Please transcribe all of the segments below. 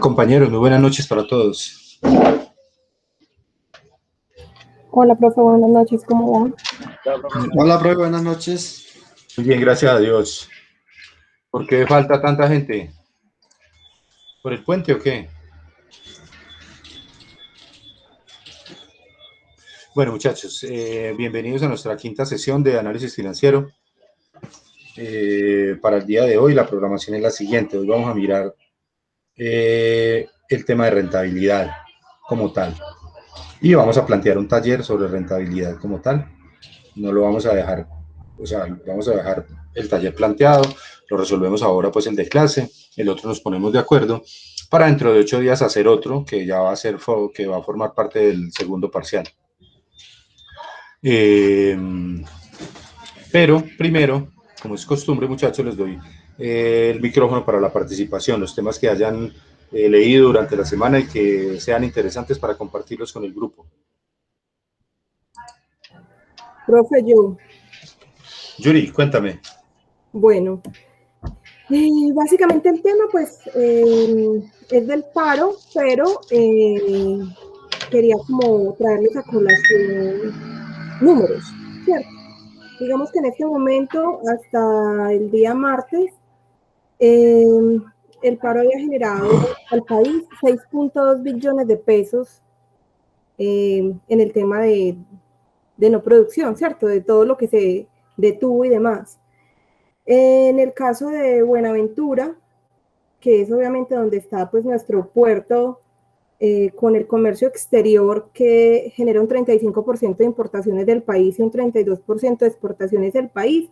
Compañeros, muy buenas noches para todos. Hola, profe, buenas noches, ¿cómo va? Hola, profe, buenas noches. Muy bien, gracias a Dios. ¿Por qué falta tanta gente? ¿Por el puente o qué? Bueno, muchachos, bienvenidos a nuestra quinta sesión de análisis financiero. Para el día de hoy la programación es la siguiente. Hoy vamos a mirar el tema de rentabilidad como tal. Y vamos a plantear un taller sobre rentabilidad como tal. No lo vamos a dejar, o sea, vamos a dejar el taller planteado, lo resolvemos ahora pues el de clase, el otro nos ponemos de acuerdo para dentro de 8 días hacer otro que ya va a ser, que va a formar parte del segundo parcial. Pero primero, como es costumbre, muchachos, les doy el micrófono para la participación, los temas que hayan leído durante la semana y que sean interesantes para compartirlos con el grupo. Profe, yo. Yuri, cuéntame. Bueno, básicamente el tema, pues, es del paro, pero quería como traerles a colación números, ¿cierto? Digamos que en este momento, hasta el día martes, el paro había generado al país 6.2 billones de pesos en el tema de no producción, ¿cierto? De todo lo que se detuvo y demás. En el caso de Buenaventura, que es obviamente donde está pues nuestro puerto con el comercio exterior que genera un 35% de importaciones del país y un 32% de exportaciones del país,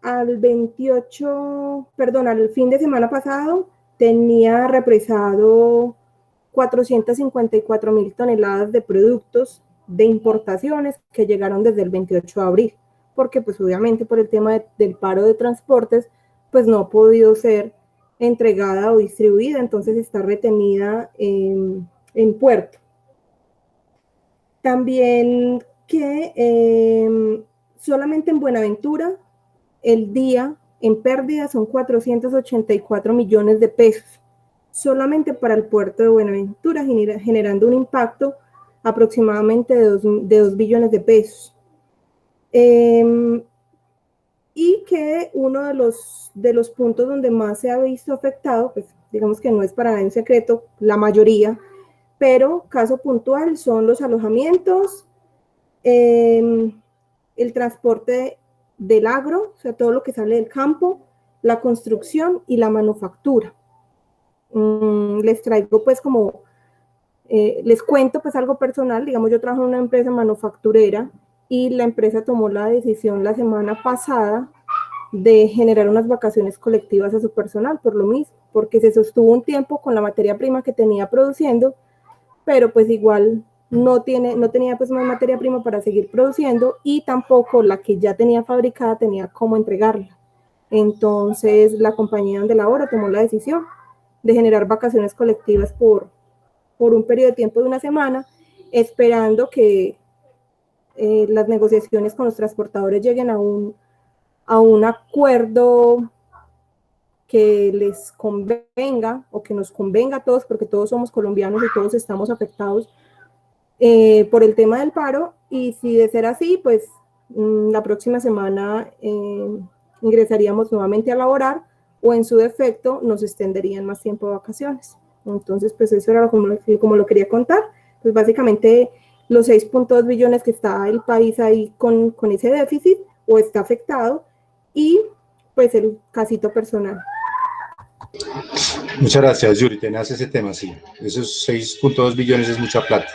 al fin de semana pasado tenía represado 454.000 toneladas de productos de importaciones que llegaron desde el 28 de abril, porque pues obviamente por el tema del paro de transportes, pues no ha podido ser entregada o distribuida, entonces está retenida en puerto. También que solamente en Buenaventura el día en pérdida son 484 millones de pesos, solamente para el puerto de Buenaventura, generando un impacto aproximadamente de 2 billones de pesos. Y que uno de los puntos donde más se ha visto afectado, pues digamos que no es para nadie un secreto, la mayoría, pero caso puntual son los alojamientos, el transporte del agro, o sea, todo lo que sale del campo, la construcción y la manufactura. Les traigo pues como, les cuento pues algo personal, digamos yo trabajo en una empresa manufacturera y la empresa tomó la decisión la semana pasada de generar unas vacaciones colectivas a su personal por lo mismo, porque se sostuvo un tiempo con la materia prima que tenía produciendo, pero pues igual no tenía pues más materia prima para seguir produciendo y tampoco la que ya tenía fabricada tenía cómo entregarla. Entonces la compañía donde labora tomó la decisión de generar vacaciones colectivas por un periodo de tiempo de una semana, esperando que las negociaciones con los transportadores lleguen a un acuerdo que les convenga o que nos convenga a todos, porque todos somos colombianos y todos estamos afectados por el tema del paro, y si de ser así, pues la próxima semana ingresaríamos nuevamente a laborar o en su defecto nos extenderían más tiempo de vacaciones. Entonces, pues eso era como lo quería contar. Pues básicamente los 6.2 billones que está el país ahí con ese déficit o está afectado, y pues el casito personal. Muchas gracias, Yuri. Tenés ese tema, sí. Esos 6.2 billones es mucha plata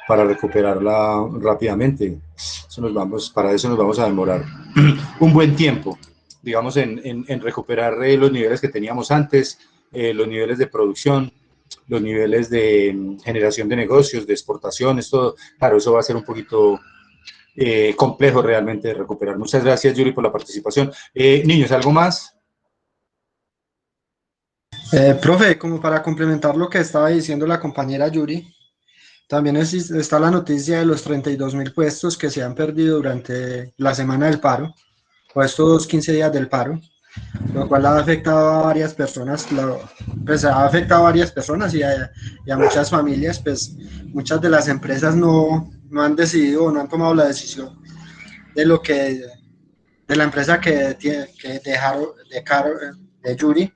para recuperarla rápidamente. Para eso nos vamos a demorar un buen tiempo, digamos, en recuperar los niveles que teníamos antes, los niveles de producción, los niveles de generación de negocios, de exportaciones, todo. Claro, eso va a ser un poquito complejo realmente de recuperar. Muchas gracias, Yuri, por la participación. Niños, ¿algo más? Profe, como para complementar lo que estaba diciendo la compañera Yuri, también está la noticia de los 32.000 puestos que se han perdido durante la semana del paro, o estos 15 días del paro. lo cual ha afectado a varias personas, pues ha afectado a varias personas y a muchas familias, pues muchas de las empresas no han decidido o no han tomado la decisión de lo que, de la empresa que dejaron de Yuri,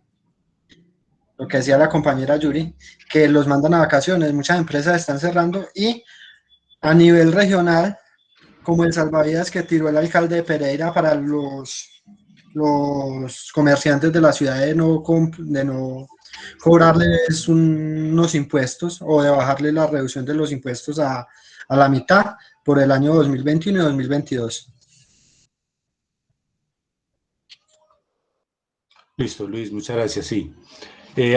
lo que decía la compañera Yuri, que los mandan a vacaciones, muchas empresas están cerrando y a nivel regional, como el salvavidas que tiró el alcalde de Pereira para los comerciantes de la ciudad de no cobrarles unos impuestos o de bajarle la reducción de los impuestos a la mitad por el año 2021 y 2022. Listo, Luis, muchas gracias, sí.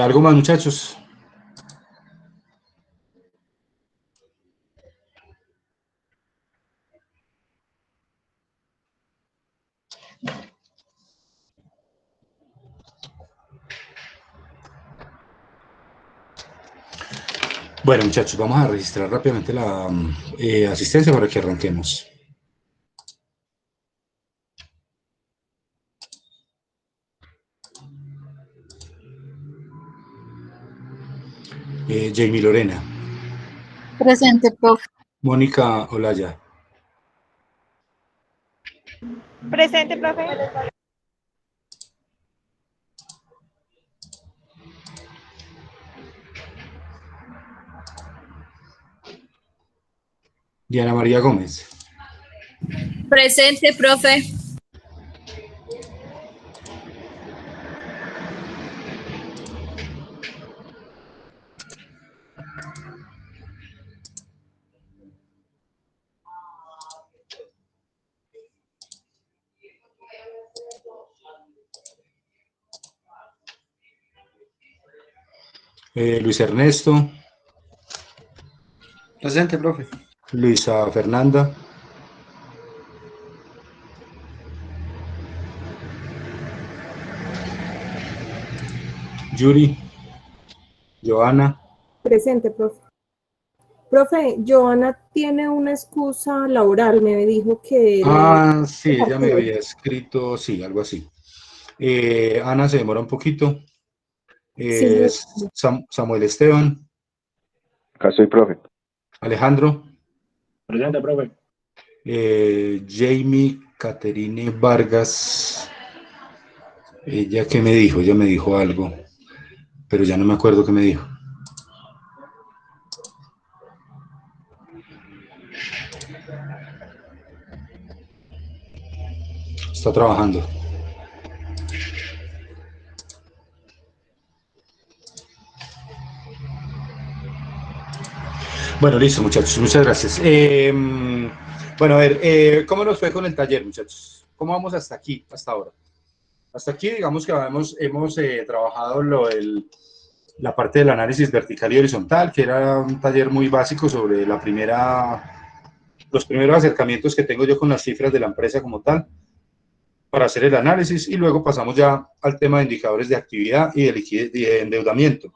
¿Algo más, muchachos? Bueno, muchachos, vamos a registrar rápidamente la asistencia para que arranquemos. Jamie Lorena. Presente, profe. Mónica Olaya. Presente, profe. Diana María Gómez. Presente, profe. Luis Ernesto. Presente, profe. Luisa Fernanda. Yuri. Joana. Presente, profe. Profe, Joana tiene una excusa laboral, me dijo que... Sí, ella me había escrito, sí, algo así. Ana se demora un poquito. Sí. Samuel Esteban. Acá estoy, profe. Alejandro. Presente, profe. Jamie Caterine Vargas. Ella, ¿qué me dijo? Ella me dijo algo, pero ya no me acuerdo qué me dijo. Está trabajando. Bueno, listo, muchachos. Muchas gracias. Bueno, a ver, ¿cómo nos fue con el taller, muchachos? ¿Cómo vamos hasta aquí, hasta ahora? Hasta aquí, digamos que hemos trabajado la parte del análisis vertical y horizontal, que era un taller muy básico sobre los primeros acercamientos que tengo yo con las cifras de la empresa como tal, para hacer el análisis, y luego pasamos ya al tema de indicadores de actividad y de liquidez y de endeudamiento.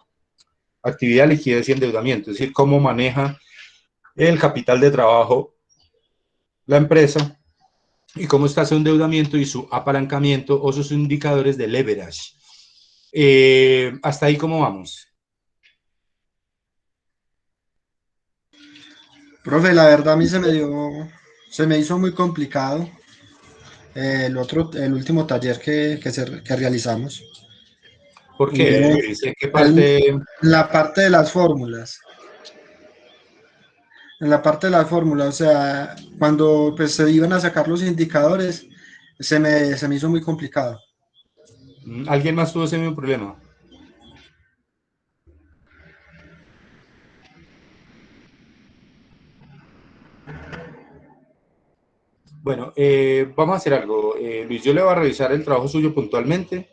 Actividad, liquidez y endeudamiento, es decir, cómo maneja el capital de trabajo la empresa y cómo está su endeudamiento y su apalancamiento o sus indicadores de leverage. ¿Hasta ahí cómo vamos? Profe, la verdad a mí se me hizo muy complicado el último taller que realizamos. ¿Por qué? ¿En qué parte? La parte de las fórmulas. En la parte de las fórmulas, o sea, cuando pues, se iban a sacar los indicadores, se me hizo muy complicado. ¿Alguien más tuvo ese mismo problema? Bueno, vamos a hacer algo. Luis, yo le voy a revisar el trabajo suyo puntualmente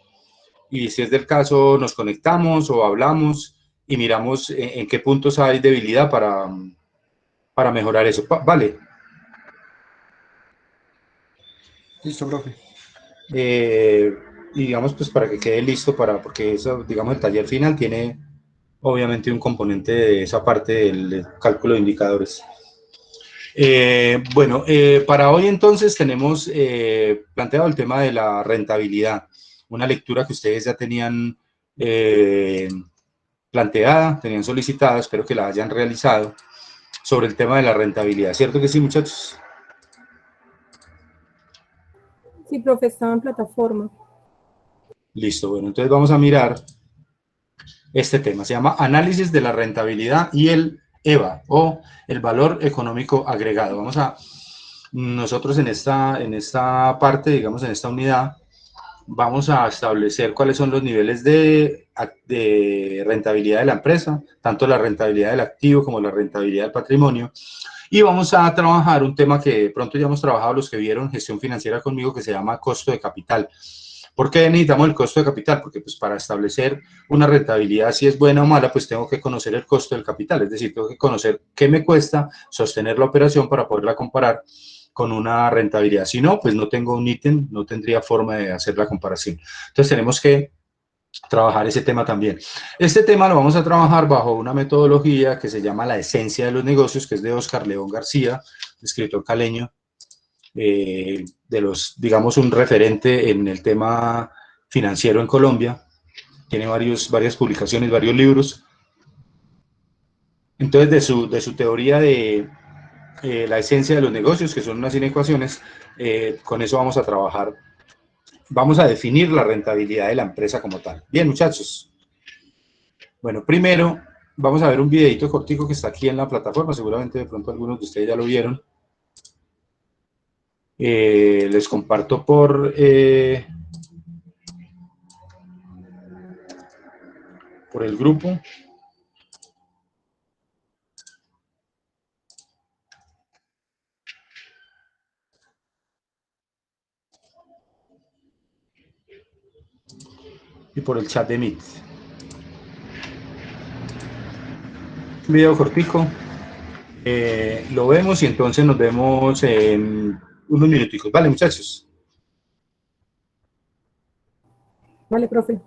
y si es del caso nos conectamos o hablamos y miramos en qué puntos hay debilidad para mejorar eso. Vale. Listo, profe. Y digamos, pues para que quede listo porque eso, digamos, el taller final tiene obviamente un componente de esa parte del cálculo de indicadores. Bueno, para hoy entonces tenemos planteado el tema de la rentabilidad. una lectura que ustedes ya tenían planteada, tenían solicitada, espero que la hayan realizado, sobre el tema de la rentabilidad, ¿cierto que sí, muchachos? Sí, profe, estaba en plataforma. Listo, bueno, entonces vamos a mirar este tema. Se llama Análisis de la rentabilidad y el EVA, o el valor económico agregado. Vamos a, nosotros en esta parte, digamos, en esta unidad, vamos a establecer cuáles son los niveles de rentabilidad de la empresa, tanto la rentabilidad del activo como la rentabilidad del patrimonio. Y vamos a trabajar un tema que de pronto ya hemos trabajado los que vieron gestión financiera conmigo, que se llama costo de capital. ¿Por qué necesitamos el costo de capital? Porque pues para establecer una rentabilidad, si es buena o mala, pues tengo que conocer el costo del capital, es decir, tengo que conocer qué me cuesta sostener la operación para poderla comparar con una rentabilidad. Si no, pues no tengo un ítem, no tendría forma de hacer la comparación. Entonces tenemos que trabajar ese tema también. Este tema lo vamos a trabajar bajo una metodología que se llama la esencia de los negocios, que es de Oscar León García, escritor caleño, de los, digamos, un referente en el tema financiero en Colombia. Tiene varias publicaciones, varios libros. Entonces, de su teoría de la esencia de los negocios, que son unas inecuaciones, con eso vamos a trabajar. Vamos a definir la rentabilidad de la empresa como tal. Bien, muchachos. Bueno, primero vamos a ver un videito cortico que está aquí en la plataforma. Seguramente de pronto algunos de ustedes ya lo vieron. Les comparto por el grupo. Y por el chat de Meet. Un video cortico. Lo vemos y entonces nos vemos en unos minuticos. Vale, muchachos. Vale, profe.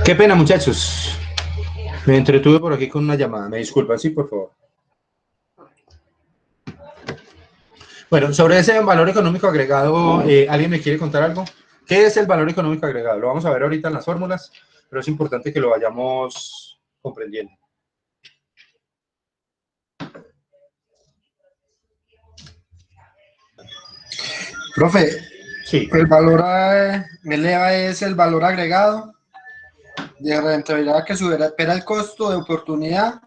Qué pena, muchachos. Me entretuve por aquí con una llamada. Me disculpan, sí, por favor. Bueno, sobre ese valor económico agregado, ¿alguien me quiere contar algo? ¿Qué es el valor económico agregado? Lo vamos a ver ahorita en las fórmulas, pero es importante que lo vayamos comprendiendo. Profe, Sí. el valor EVA es el valor agregado de rentabilidad que supera el costo de oportunidad,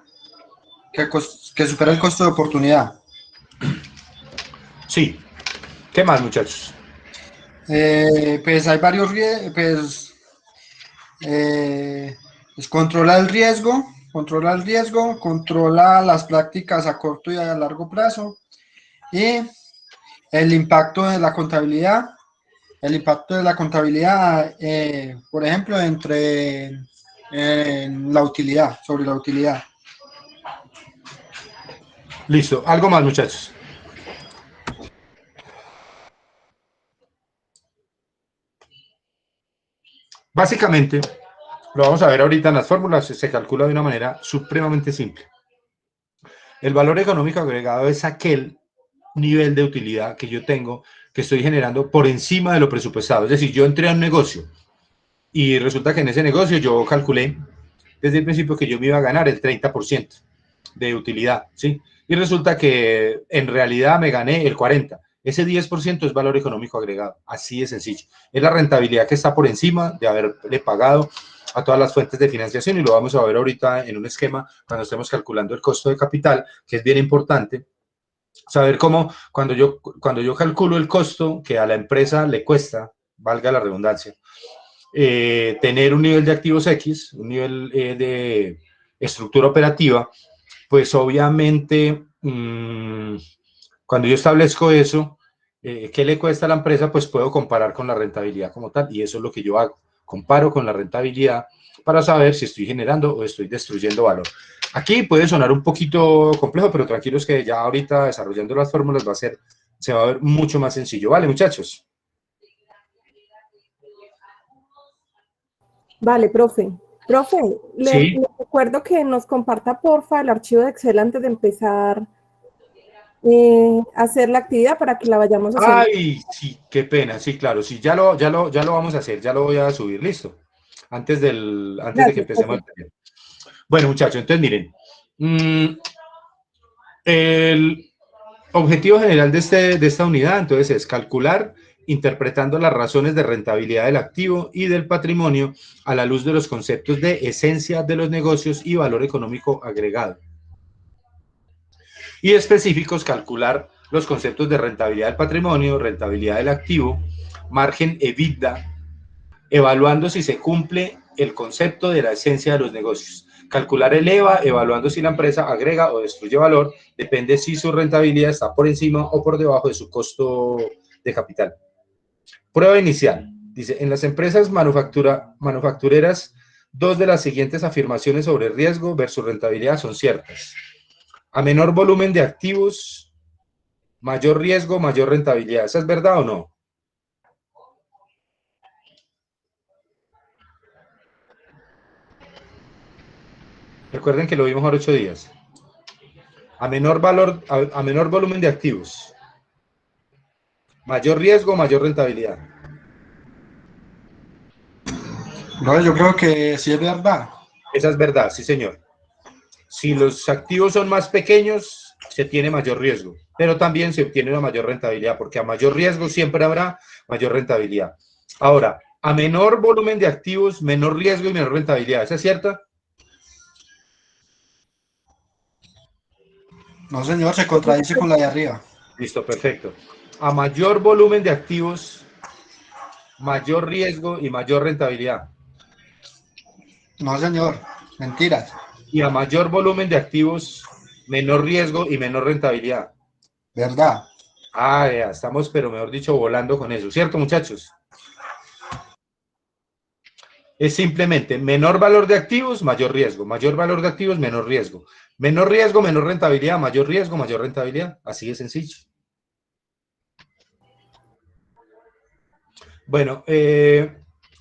que supera el costo de oportunidad. Sí. ¿Qué más, muchachos? Pues hay varios pues controla el riesgo, controla las prácticas a corto y a largo plazo y el impacto de la contabilidad. El impacto de la contabilidad, por ejemplo, en la utilidad, sobre la utilidad. Listo. ¿Algo más, muchachos? Básicamente, lo vamos a ver ahorita en las fórmulas, se calcula de una manera supremamente simple. El valor económico agregado es aquel nivel de utilidad que yo tengo, que estoy generando por encima de lo presupuestado. Es decir, yo entré a un negocio y resulta que en ese negocio yo calculé desde el principio que yo me iba a ganar el 30% de utilidad, ¿sí? Y resulta que en realidad me gané el 40%. Ese 10% es valor económico agregado, así de sencillo. Es la rentabilidad que está por encima de haberle pagado a todas las fuentes de financiación y lo vamos a ver ahorita en un esquema cuando estemos calculando el costo de capital, que es bien importante saber cómo cuando yo calculo el costo que a la empresa le cuesta, valga la redundancia, tener un nivel de activos X, un nivel de estructura operativa, pues obviamente cuando yo establezco eso, ¿qué le cuesta a la empresa? Pues puedo comparar con la rentabilidad como tal y eso es lo que yo hago. Comparo con la rentabilidad para saber si estoy generando o estoy destruyendo valor. Aquí puede sonar un poquito complejo, pero tranquilos que ya ahorita desarrollando las fórmulas se va a ver mucho más sencillo. ¿Vale, muchachos? Vale, profe. Profe, Sí. le recuerdo que nos comparta, porfa, el archivo de Excel antes de empezar a hacer la actividad para que la vayamos haciendo. Ay, sí, qué pena. Sí, claro, sí, ya lo vamos a hacer, ya lo voy a subir, listo. Antes de que Gracias, empecemos profe. el taller. Bueno, muchachos, entonces miren. El objetivo general de esta unidad, entonces, es calcular, interpretando las razones de rentabilidad del activo y del patrimonio a la luz de los conceptos de esencia de los negocios y valor económico agregado. Y específicos, calcular los conceptos de rentabilidad del patrimonio, rentabilidad del activo, margen EBITDA, evaluando si se cumple el concepto de la esencia de los negocios. Calcular el EVA, evaluando si la empresa agrega o destruye valor, depende si su rentabilidad está por encima o por debajo de su costo de capital. Prueba inicial. Dice, en las empresas manufactureras, dos de las siguientes afirmaciones sobre riesgo versus rentabilidad son ciertas. A menor volumen de activos, mayor riesgo, mayor rentabilidad. ¿Esa es verdad o no? Recuerden que lo vimos ahora 8 días. A menor volumen de activos, mayor riesgo, mayor rentabilidad. No, yo creo que sí es verdad. Esa es verdad, sí, señor. Si los activos son más pequeños, se tiene mayor riesgo, pero también se obtiene una mayor rentabilidad, porque a mayor riesgo siempre habrá mayor rentabilidad. Ahora, a menor volumen de activos, menor riesgo y menor rentabilidad. ¿Esa es cierta? No, señor, se contradice con la de arriba. Listo, perfecto. A mayor volumen de activos, mayor riesgo y mayor rentabilidad. No, señor, mentiras. Y a mayor volumen de activos, menor riesgo y menor rentabilidad. Verdad. Ah, ya, estamos, pero mejor dicho, volando con eso, ¿cierto, muchachos? Es simplemente menor valor de activos, mayor riesgo, mayor valor de activos, menor riesgo, menor rentabilidad, mayor riesgo, mayor rentabilidad, así de sencillo. Bueno,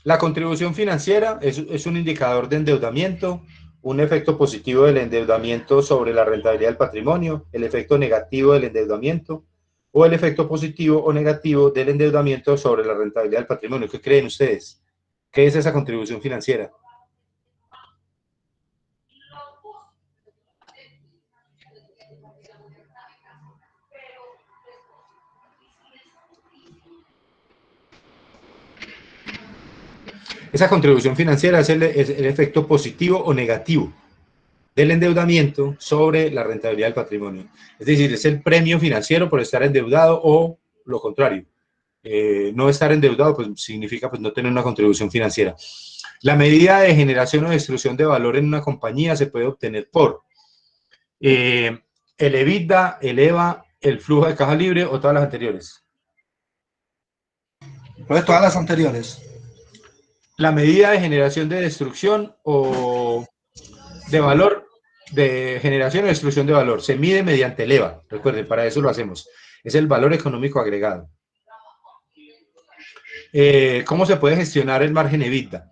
La contribución financiera es un indicador de endeudamiento, un efecto positivo del endeudamiento sobre la rentabilidad del patrimonio, el efecto negativo del endeudamiento o el efecto positivo o negativo del endeudamiento sobre la rentabilidad del patrimonio. ¿Qué creen ustedes? ¿Qué es esa contribución financiera? Esa contribución financiera es el efecto positivo o negativo del endeudamiento sobre la rentabilidad del patrimonio. Es decir, es el premio financiero por estar endeudado o lo contrario. No estar endeudado pues, significa pues, no tener una contribución financiera. La medida de generación o destrucción de valor en una compañía se puede obtener por el EBITDA, el EVA, el flujo de caja libre o todas las anteriores. Pues todas las anteriores. La medida de generación de destrucción o de valor, de generación o destrucción de valor, se mide mediante el EVA. Recuerden, para eso lo hacemos. Es el valor económico agregado. ¿Cómo se puede gestionar el margen EBITDA?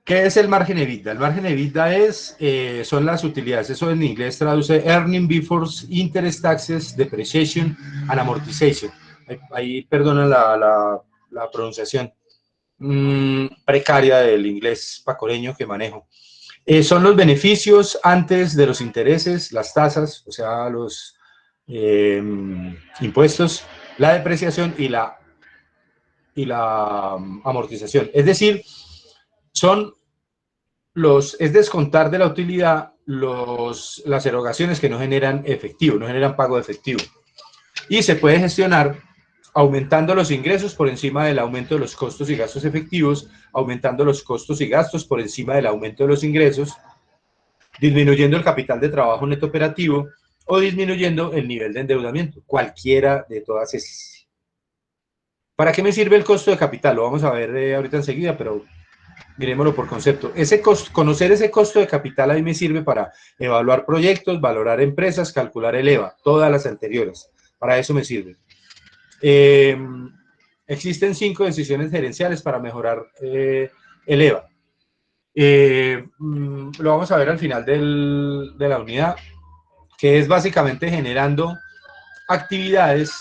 ¿Qué es el margen EBITDA? El margen EBITDA son las utilidades. Eso en inglés traduce Earning Before Interest, Taxes, Depreciation and Amortization. Ahí perdona la pronunciación precaria del inglés pacoreño que manejo. Son los beneficios antes de los intereses, las tasas, o sea, los impuestos, la depreciación y la amortización. Es decir, es descontar de la utilidad las erogaciones que no generan efectivo, no generan pago de efectivo. Y se puede gestionar aumentando los ingresos por encima del aumento de los costos y gastos efectivos, aumentando los costos y gastos por encima del aumento de los ingresos, disminuyendo el capital de trabajo neto operativo o disminuyendo el nivel de endeudamiento, cualquiera de todas esas. ¿Para qué me sirve el costo de capital? Lo vamos a ver ahorita enseguida, pero miremoslo por concepto. Conocer ese costo de capital a mí me sirve para evaluar proyectos, valorar empresas, calcular el EVA, todas las anteriores. Para eso me sirve. Existen 5 decisiones gerenciales para mejorar el EVA. Lo vamos a ver al final de la unidad, que es básicamente generando actividades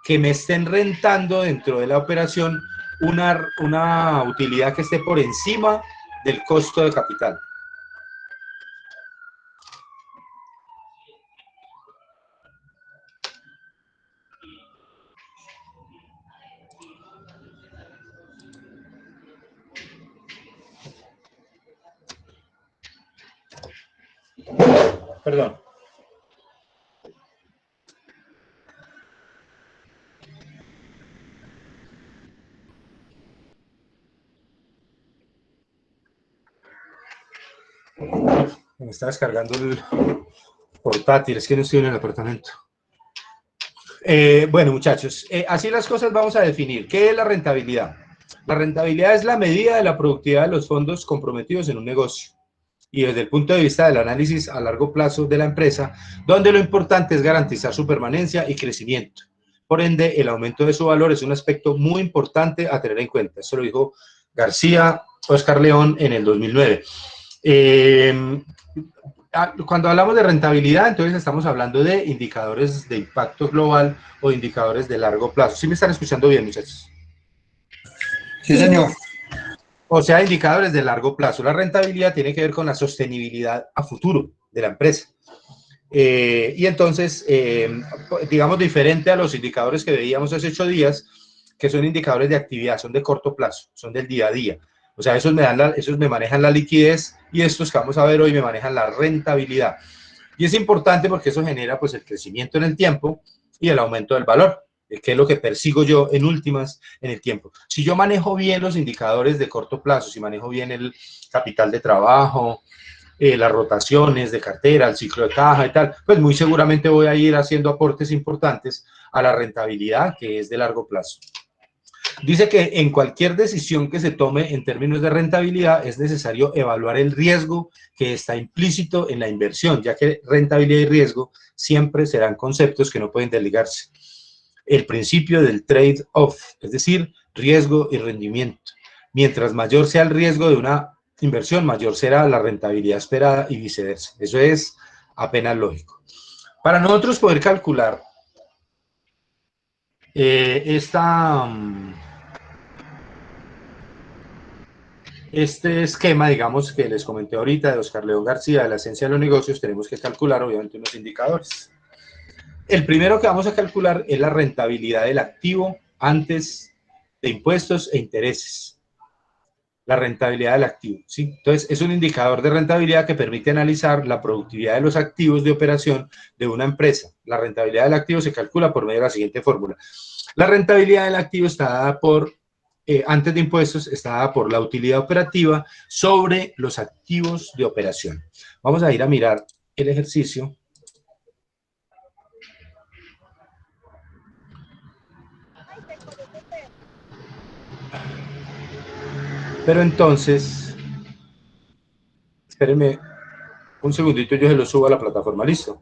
que me estén rentando dentro de la operación una utilidad que esté por encima del costo de capital. Perdón. Me está descargando el portátil, es que no estoy en el apartamento. Bueno, muchachos, así las cosas vamos a definir. ¿Qué es la rentabilidad? La rentabilidad es la medida de la productividad de los fondos comprometidos en un negocio. Y desde el punto de vista del análisis a largo plazo de la empresa, donde lo importante es garantizar su permanencia y crecimiento. Por ende, el aumento de su valor es un aspecto muy importante a tener en cuenta. Eso lo dijo García Oscar León en el 2009. Cuando hablamos de rentabilidad, entonces estamos hablando de indicadores de impacto global o indicadores de largo plazo. ¿Sí me están escuchando bien, muchachos? Sí, señor. O sea, indicadores de largo plazo. La rentabilidad tiene que ver con la sostenibilidad a futuro de la empresa. Y entonces, digamos, diferente a los indicadores que veíamos hace 8 días, que son indicadores de actividad, son de corto plazo, son del día a día. O sea, esos me manejan la liquidez y estos que vamos a ver hoy me manejan la rentabilidad. Y es importante porque eso genera pues el crecimiento en el tiempo y el aumento del valor, que es lo que persigo yo en últimas en el tiempo. Si yo manejo bien los indicadores de corto plazo, si manejo bien el capital de trabajo, las rotaciones de cartera, el ciclo de caja y tal, pues muy seguramente voy a ir haciendo aportes importantes a la rentabilidad que es de largo plazo. Dice que en cualquier decisión que se tome en términos de rentabilidad es necesario evaluar el riesgo que está implícito en la inversión, ya que rentabilidad y riesgo siempre serán conceptos que no pueden desligarse. El principio del trade-off, es decir, riesgo y rendimiento. Mientras mayor sea el riesgo de una inversión, mayor será la rentabilidad esperada y viceversa. Eso es apenas lógico. Para nosotros poder calcular este esquema, digamos, que les comenté ahorita de Oscar León García, de la esencia de los negocios, tenemos que calcular obviamente unos indicadores. El primero que vamos a calcular es la rentabilidad del activo antes de impuestos e intereses. La rentabilidad del activo, ¿sí? Entonces, es un indicador de rentabilidad que permite analizar la productividad de los activos de operación de una empresa. La rentabilidad del activo se calcula por medio de la siguiente fórmula. La rentabilidad del activo está dada por, antes de impuestos, está dada por la utilidad operativa sobre los activos de operación. Vamos a ir a mirar el ejercicio. Pero entonces, espérenme un segundito, yo se lo subo a la plataforma, ¿listo?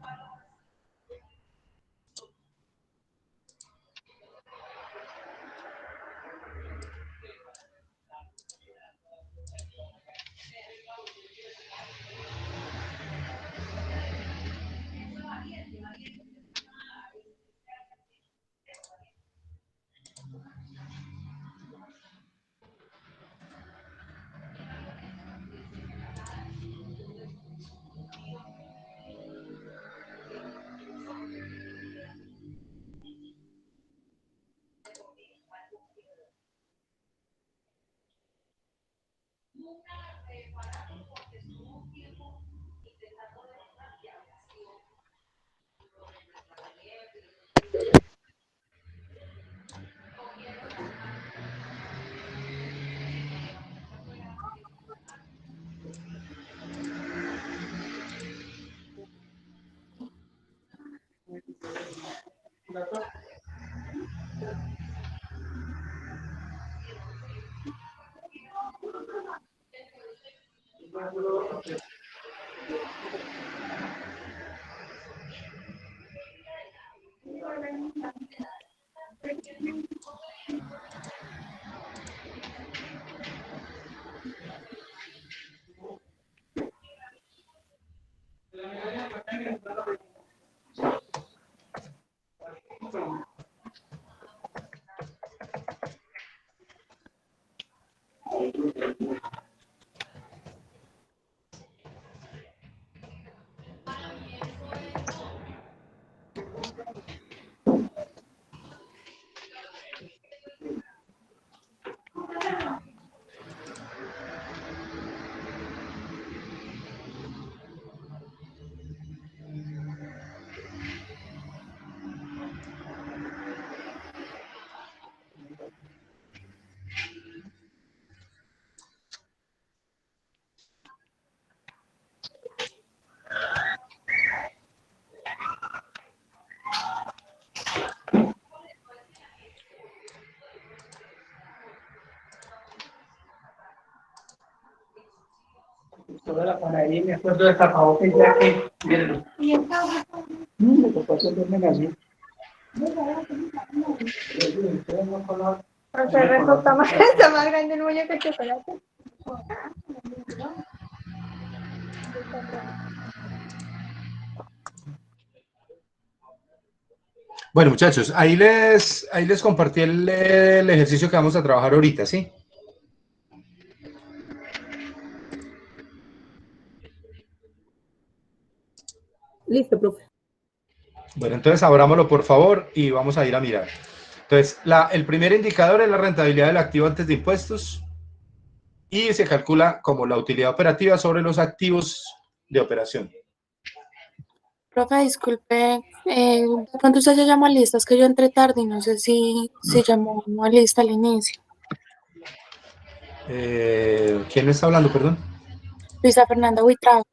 Toda la panadería me acuerdo de tapabocas ya que me tocó hacerme la misma. O sea, resulta más, está más grande el moño que el chocolate. Bueno, muchachos, ahí les compartí el ejercicio que vamos a trabajar ahorita, ¿sí? Listo, profe. Bueno, entonces abrámoslo por favor y vamos a ir a mirar. Entonces, el primer indicador es la rentabilidad del activo antes de impuestos y se calcula como la utilidad operativa sobre los activos de operación. Profe, disculpe, de pronto usted ya llamó a lista, es que yo entré tarde y no sé si llamó a lista al inicio. ¿Quién está hablando, perdón? Luisa Fernanda Buitrago.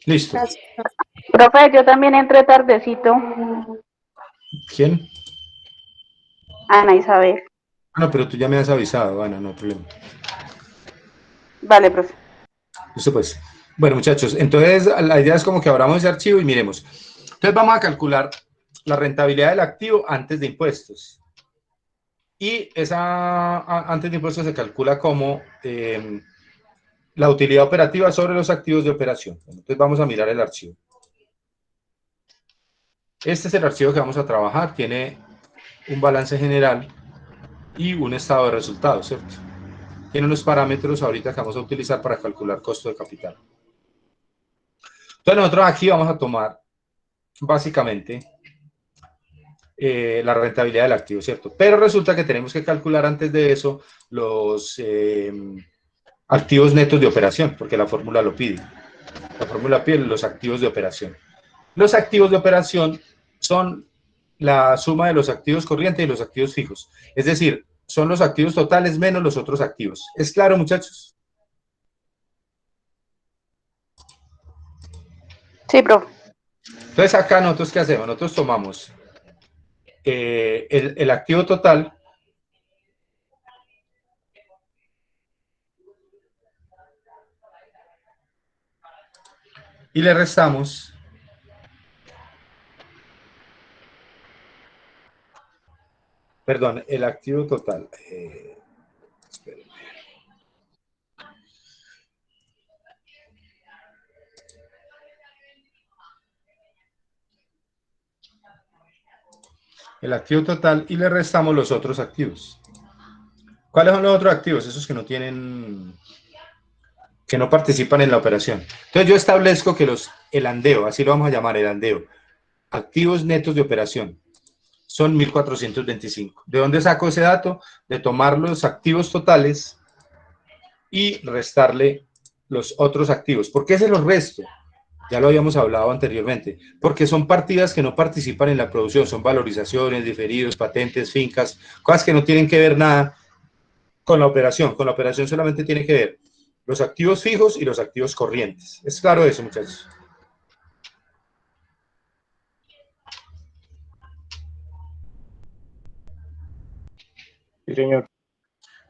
Listo. Gracias. Profe, yo también entré tardecito. ¿Quién? Ana Isabel. Ah, no, pero tú ya me has avisado, Ana, no hay problema. Vale, profe. Listo, pues. Bueno, muchachos, entonces la idea es como que abramos ese archivo y miremos. Entonces vamos a calcular la rentabilidad del activo antes de impuestos. Y esa antes de impuestos se calcula como la utilidad operativa sobre los activos de operación. Entonces vamos a mirar el archivo. Este es el archivo que vamos a trabajar. Tiene un balance general y un estado de resultados, ¿cierto? Tiene unos parámetros ahorita que vamos a utilizar para calcular costo de capital. Entonces nosotros aquí vamos a tomar básicamente la rentabilidad del activo, ¿cierto? Pero resulta que tenemos que calcular antes de eso los activos netos de operación, porque la fórmula lo pide. La fórmula pide los activos de operación. Los activos de operación son la suma de los activos corrientes y los activos fijos. Es decir, son los activos totales menos los otros activos. ¿Es claro, muchachos? Sí, profe. Entonces acá nosotros, ¿qué hacemos? Nosotros tomamos el activo total y le restamos perdón, el activo total. Espérenme. El activo total y le restamos los otros activos. ¿Cuáles son los otros activos? Esos que no tienen, que no participan en la operación. Entonces yo establezco que el andeo, así lo vamos a llamar, el andeo, activos netos de operación, son 1.425. ¿De dónde saco ese dato? De tomar los activos totales y restarle los otros activos. ¿Por qué se los resto? Ya lo habíamos hablado anteriormente, porque son partidas que no participan en la producción, son valorizaciones, diferidos, patentes, fincas, cosas que no tienen que ver nada con la operación. Con la operación solamente tiene que ver los activos fijos y los activos corrientes. ¿Es claro eso, muchachos? Sí, señor.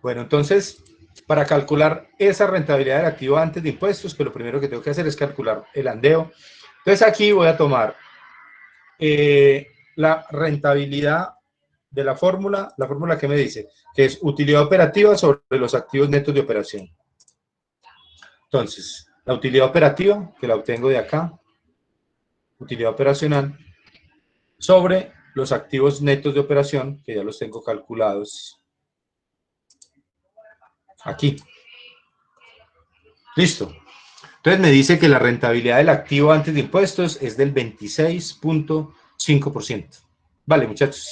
Bueno, entonces, para calcular esa rentabilidad del activo antes de impuestos, pues lo primero que tengo que hacer es calcular el andeo. Entonces aquí voy a tomar la rentabilidad de la fórmula que me dice, que es utilidad operativa sobre los activos netos de operación. Entonces, la utilidad operativa, que la obtengo de acá, utilidad operacional, sobre los activos netos de operación, que ya los tengo calculados aquí. Listo. Entonces me dice que la rentabilidad del activo antes de impuestos es del 26.5%. Vale, muchachos.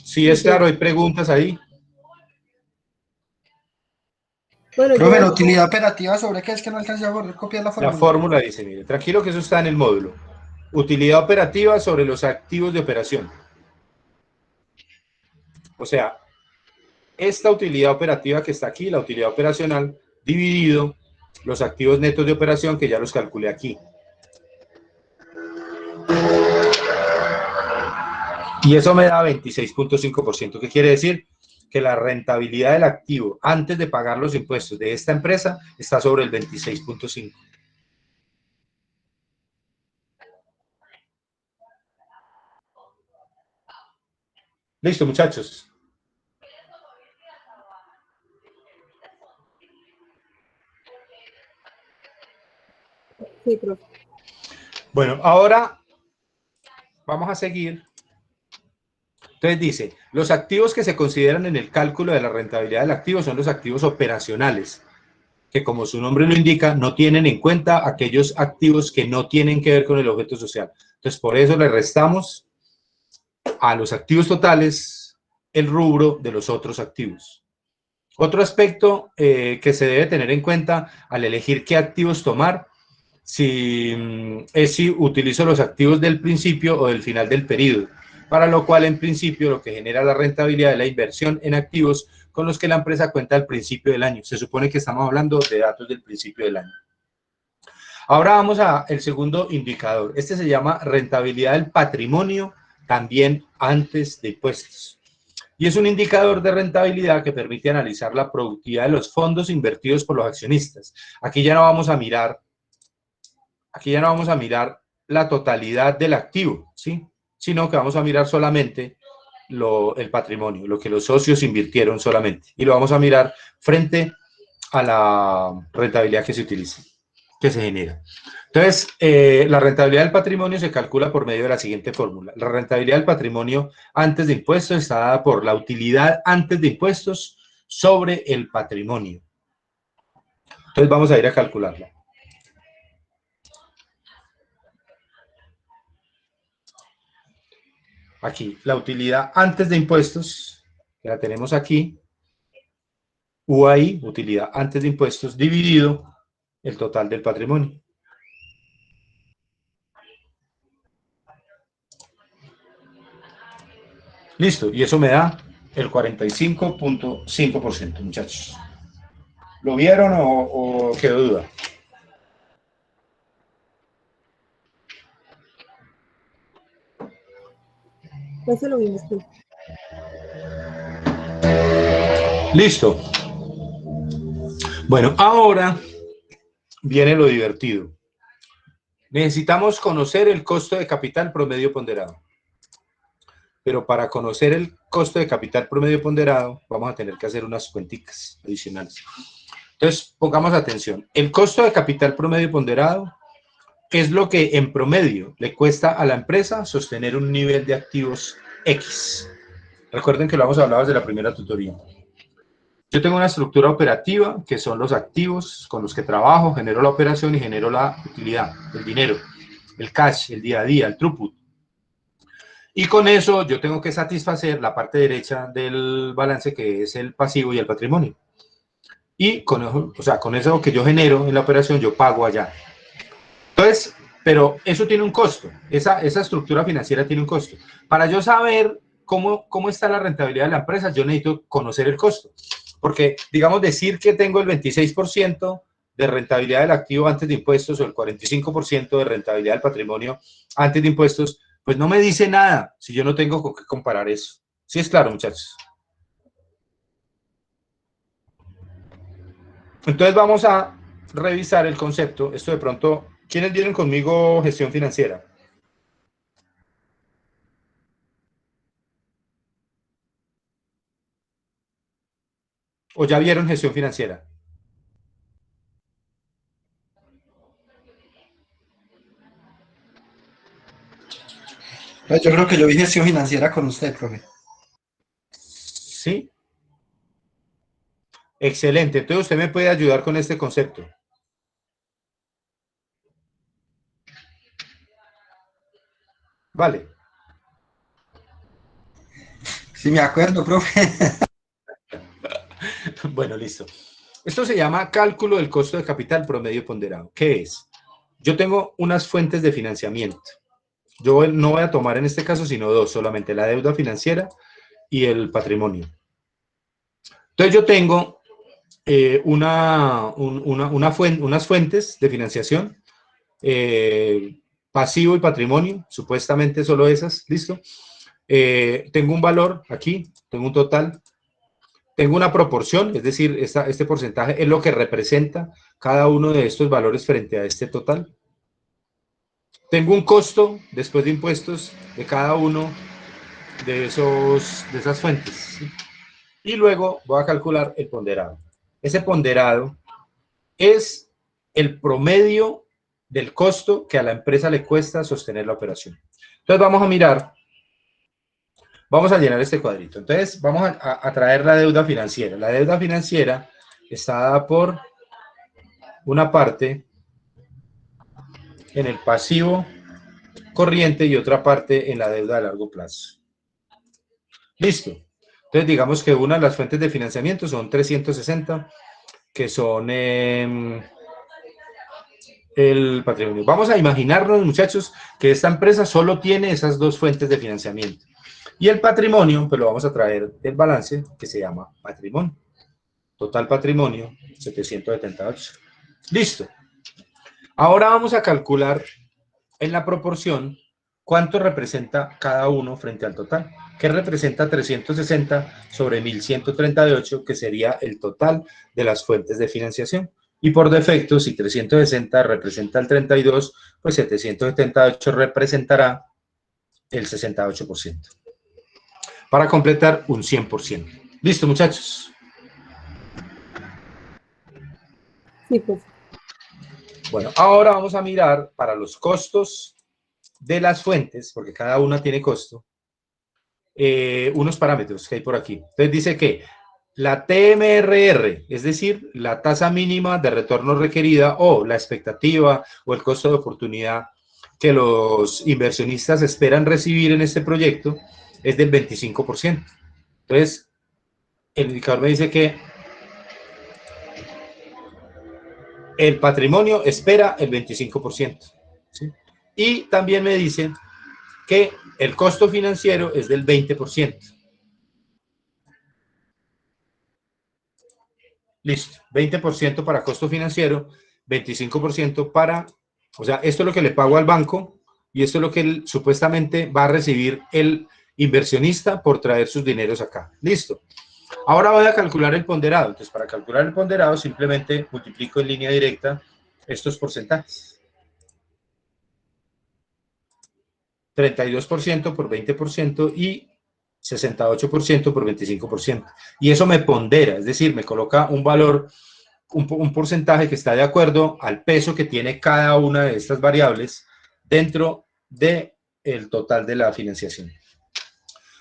Sí, es claro, hay preguntas ahí. Bueno, Profe, la yo, utilidad operativa sobre qué es que no alcancé a copiar la La fórmula. fórmula dice, mire, tranquilo que eso está en el módulo. Utilidad operativa sobre los activos de operación. O sea, esta utilidad operativa que está aquí, la utilidad operacional, dividido los activos netos de operación, que ya los calculé aquí. Y eso me da 26.5%. ¿Qué quiere decir? Que la rentabilidad del activo antes de pagar los impuestos de esta empresa está sobre el 26.5%. Listo, muchachos. sí, profe. Bueno, ahora vamos a seguir. Entonces dice, los activos que se consideran en el cálculo de la rentabilidad del activo son los activos operacionales, que como su nombre lo indica, no tienen en cuenta aquellos activos que no tienen que ver con el objeto social. Entonces, por eso le restamos a los activos totales el rubro de los otros activos. Otro aspecto que se debe tener en cuenta al elegir qué activos tomar, es si utilizo los activos del principio o del final del periodo. para lo cual en principio lo que genera la rentabilidad de la inversión en activos con los que la empresa cuenta al principio del año. Se supone que estamos hablando de datos del principio del año. Ahora vamos al segundo indicador. Este se llama rentabilidad del patrimonio, también antes de impuestos. Y es un indicador de rentabilidad que permite analizar la productividad de los fondos invertidos por los accionistas. Aquí ya no vamos a mirar la totalidad del activo, ¿sí? Sino que vamos a mirar solamente el patrimonio, lo que los socios invirtieron solamente. Y lo vamos a mirar frente a la rentabilidad que se utiliza, que se genera. Entonces, la rentabilidad del patrimonio se calcula por medio de la siguiente fórmula. La rentabilidad del patrimonio antes de impuestos está dada por la utilidad antes de impuestos sobre el patrimonio. Entonces, vamos a ir a calcularla. Aquí, la utilidad antes de impuestos, que la tenemos aquí, UAI, utilidad antes de impuestos, dividido el total del patrimonio. Listo, y eso me da el 45.5%, muchachos. ¿Lo vieron o quedó duda? Eso lo vimos tú. Listo. Bueno, ahora viene lo divertido. Necesitamos conocer el costo de capital promedio ponderado. Pero para conocer el costo de capital promedio ponderado, vamos a tener que hacer unas cuenticas adicionales. Entonces, pongamos atención. El costo de capital promedio ponderado es lo que en promedio le cuesta a la empresa sostener un nivel de activos X. Recuerden que lo hemos hablado desde la primera tutoría. Yo tengo una estructura operativa, que son los activos con los que trabajo, genero la operación y genero la utilidad, el dinero, el cash, el día a día, el throughput. Y con eso yo tengo que satisfacer la parte derecha del balance, que es el pasivo y el patrimonio. Y con eso, con eso que yo genero en la operación, yo pago allá. Entonces, pero eso tiene un costo. Esa estructura financiera tiene un costo. Para yo saber cómo está la rentabilidad de la empresa, yo necesito conocer el costo. Porque, digamos, decir que tengo el 26% de rentabilidad del activo antes de impuestos o el 45% de rentabilidad del patrimonio antes de impuestos, pues no me dice nada si yo no tengo con qué comparar eso. ¿Sí es claro, muchachos? Entonces vamos a revisar el concepto. Esto de pronto, ¿quiénes vieron conmigo gestión financiera? ¿O ya vieron gestión financiera? Yo creo que yo vi gestión financiera con usted, profe. Sí. Excelente. Entonces usted me puede ayudar con este concepto. Vale. Sí, me acuerdo, profe. Bueno, listo. Esto se llama cálculo del costo de capital promedio ponderado. ¿Qué es? Yo tengo unas fuentes de financiamiento. Yo no voy a tomar en este caso sino dos, solamente la deuda financiera y el patrimonio. Entonces yo tengo unas fuentes de financiación, pasivo y patrimonio, supuestamente solo esas, ¿listo? Tengo un valor aquí, tengo un total, tengo una proporción, es decir, este porcentaje es lo que representa cada uno de estos valores frente a este total. Tengo un costo después de impuestos de cada uno de esas fuentes, ¿sí? Y luego voy a calcular el ponderado. Ese ponderado es el promedio del costo que a la empresa le cuesta sostener la operación. Entonces vamos a mirar, vamos a llenar este cuadrito. Entonces vamos a traer la deuda financiera. La deuda financiera está dada por una parte en el pasivo corriente y otra parte en la deuda a largo plazo. Listo. Entonces digamos que una de las fuentes de financiamiento son 360, que son el patrimonio. Vamos a imaginarnos, muchachos, que esta empresa solo tiene esas dos fuentes de financiamiento. Y el patrimonio, pues lo vamos a traer del balance que se llama patrimonio. Total patrimonio, 778. Listo. Ahora vamos a calcular en la proporción cuánto representa cada uno frente al total. ¿Qué representa 360 sobre 1138, que sería el total de las fuentes de financiación? Y por defecto, si 360 representa el 32, pues 778 representará el 68%. Para completar un 100%. ¿Listo, muchachos? Sí, pues. Bueno, ahora vamos a mirar para los costos de las fuentes, porque cada una tiene costo, unos parámetros que hay por aquí. Entonces dice que la TMRR, es decir, la tasa mínima de retorno requerida o la expectativa o el costo de oportunidad que los inversionistas esperan recibir en este proyecto, es del 25%. Entonces, el indicador me dice que el patrimonio espera el 25%. ¿Sí? Y también me dice que el costo financiero es del 20%. Listo, 20% para costo financiero, 25% para, o sea, esto es lo que le pago al banco y esto es lo que él, supuestamente va a recibir el inversionista por traer sus dineros acá. Listo. Ahora voy a calcular el ponderado. Entonces, para calcular el ponderado, simplemente multiplico en línea directa estos porcentajes. 32% por 20% y 68% por 25%. Y eso me pondera, es decir, me coloca un valor, un porcentaje que está de acuerdo al peso que tiene cada una de estas variables dentro del total de la financiación.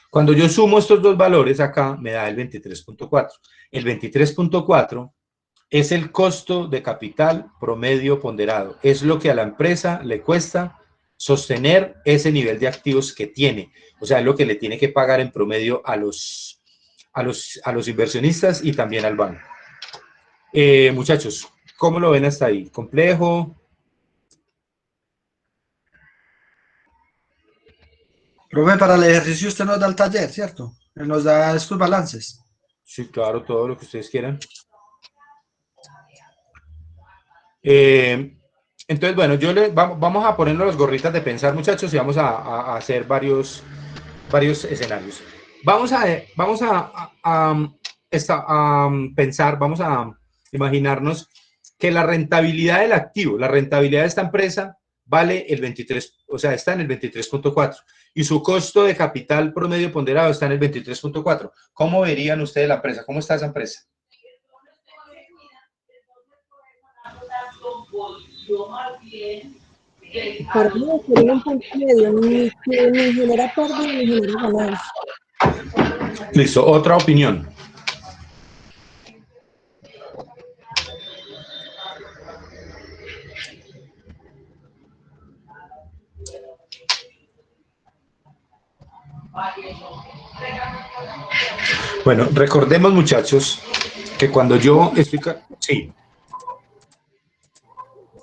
Cuando yo sumo estos dos valores acá, me da el 23.4. El 23.4 es el costo de capital promedio ponderado. Es lo que a la empresa le cuesta sostener ese nivel de activos que tiene. O sea, es lo que le tiene que pagar en promedio a los inversionistas y también al banco. Muchachos, ¿cómo lo ven hasta ahí? ¿Complejo? Profe, para el ejercicio usted nos da el taller, ¿cierto? Él nos da estos balances. Sí, claro, todo lo que ustedes quieran. Entonces, bueno, vamos a ponernos las gorritas de pensar, muchachos, y vamos a hacer varios escenarios. Vamos a pensar, vamos a imaginarnos que la rentabilidad del activo, la rentabilidad de esta empresa vale el 23, o sea, está en el 23.4 y su costo de capital promedio ponderado está en el 23.4. ¿Cómo verían ustedes la empresa? ¿Cómo está esa empresa? Para mí sería un punto medio, ni genera pérdida ni genera ganancia. Listo, otra opinión. Bueno, recordemos, muchachos, que cuando yo estoy... Sí.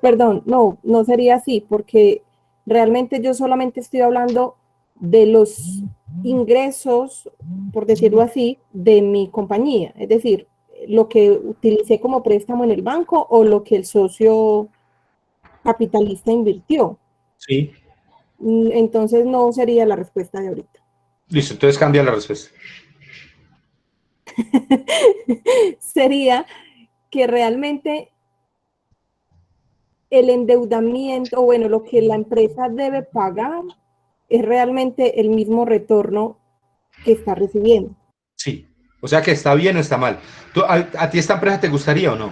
Perdón, no sería así, porque realmente yo solamente estoy hablando de los ingresos, por decirlo así, de mi compañía. Es decir, lo que utilicé como préstamo en el banco o lo que el socio capitalista invirtió. Sí. Entonces no sería la respuesta de ahorita. Listo, entonces cambia la respuesta. Sería que realmente el endeudamiento, o bueno, lo que la empresa debe pagar es realmente el mismo retorno que está recibiendo. Sí, o sea que está bien o está mal. ¿A ti esta empresa te gustaría o no?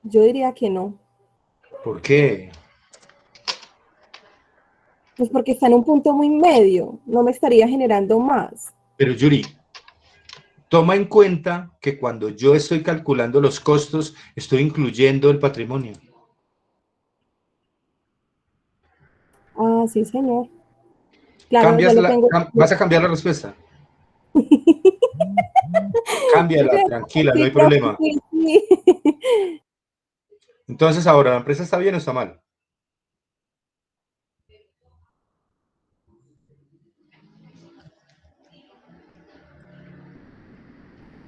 Yo diría que no. ¿Por qué? Pues porque está en un punto muy medio, no me estaría generando más. Pero Yuri, toma en cuenta que cuando yo estoy calculando los costos, estoy incluyendo el patrimonio. Ah, sí, señor. Claro, ya lo tengo. ¿Vas a cambiar la respuesta? Cámbiala, tranquila, no hay profe, problema. sí. Entonces, ahora, ¿la empresa está bien o está mal?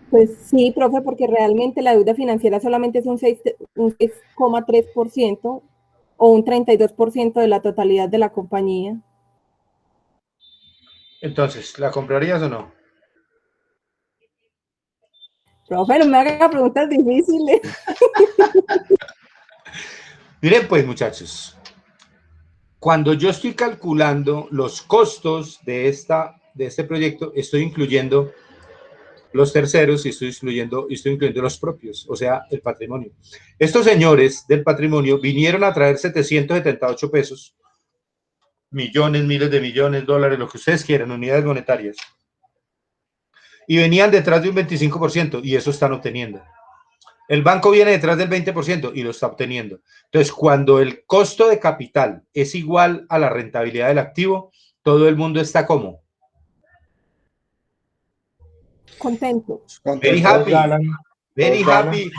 Pues sí, profe, porque realmente la deuda financiera solamente es un 6,3% o un 32% de la totalidad de la compañía. Entonces, ¿la comprarías o no? Profe, no me haga preguntas difíciles. Miren, pues, muchachos, cuando yo estoy calculando los costos de este proyecto, estoy incluyendo los terceros y estoy incluyendo los propios, o sea, el patrimonio. Estos señores del patrimonio vinieron a traer 778 pesos, millones, miles de millones, dólares, lo que ustedes quieran, unidades monetarias, y venían detrás de un 25% y eso están obteniendo. El banco viene detrás del 20% y lo está obteniendo. Entonces, cuando el costo de capital es igual a la rentabilidad del activo, todo el mundo está como Contento. very Todos happy, ganan, very todos ganan. happy,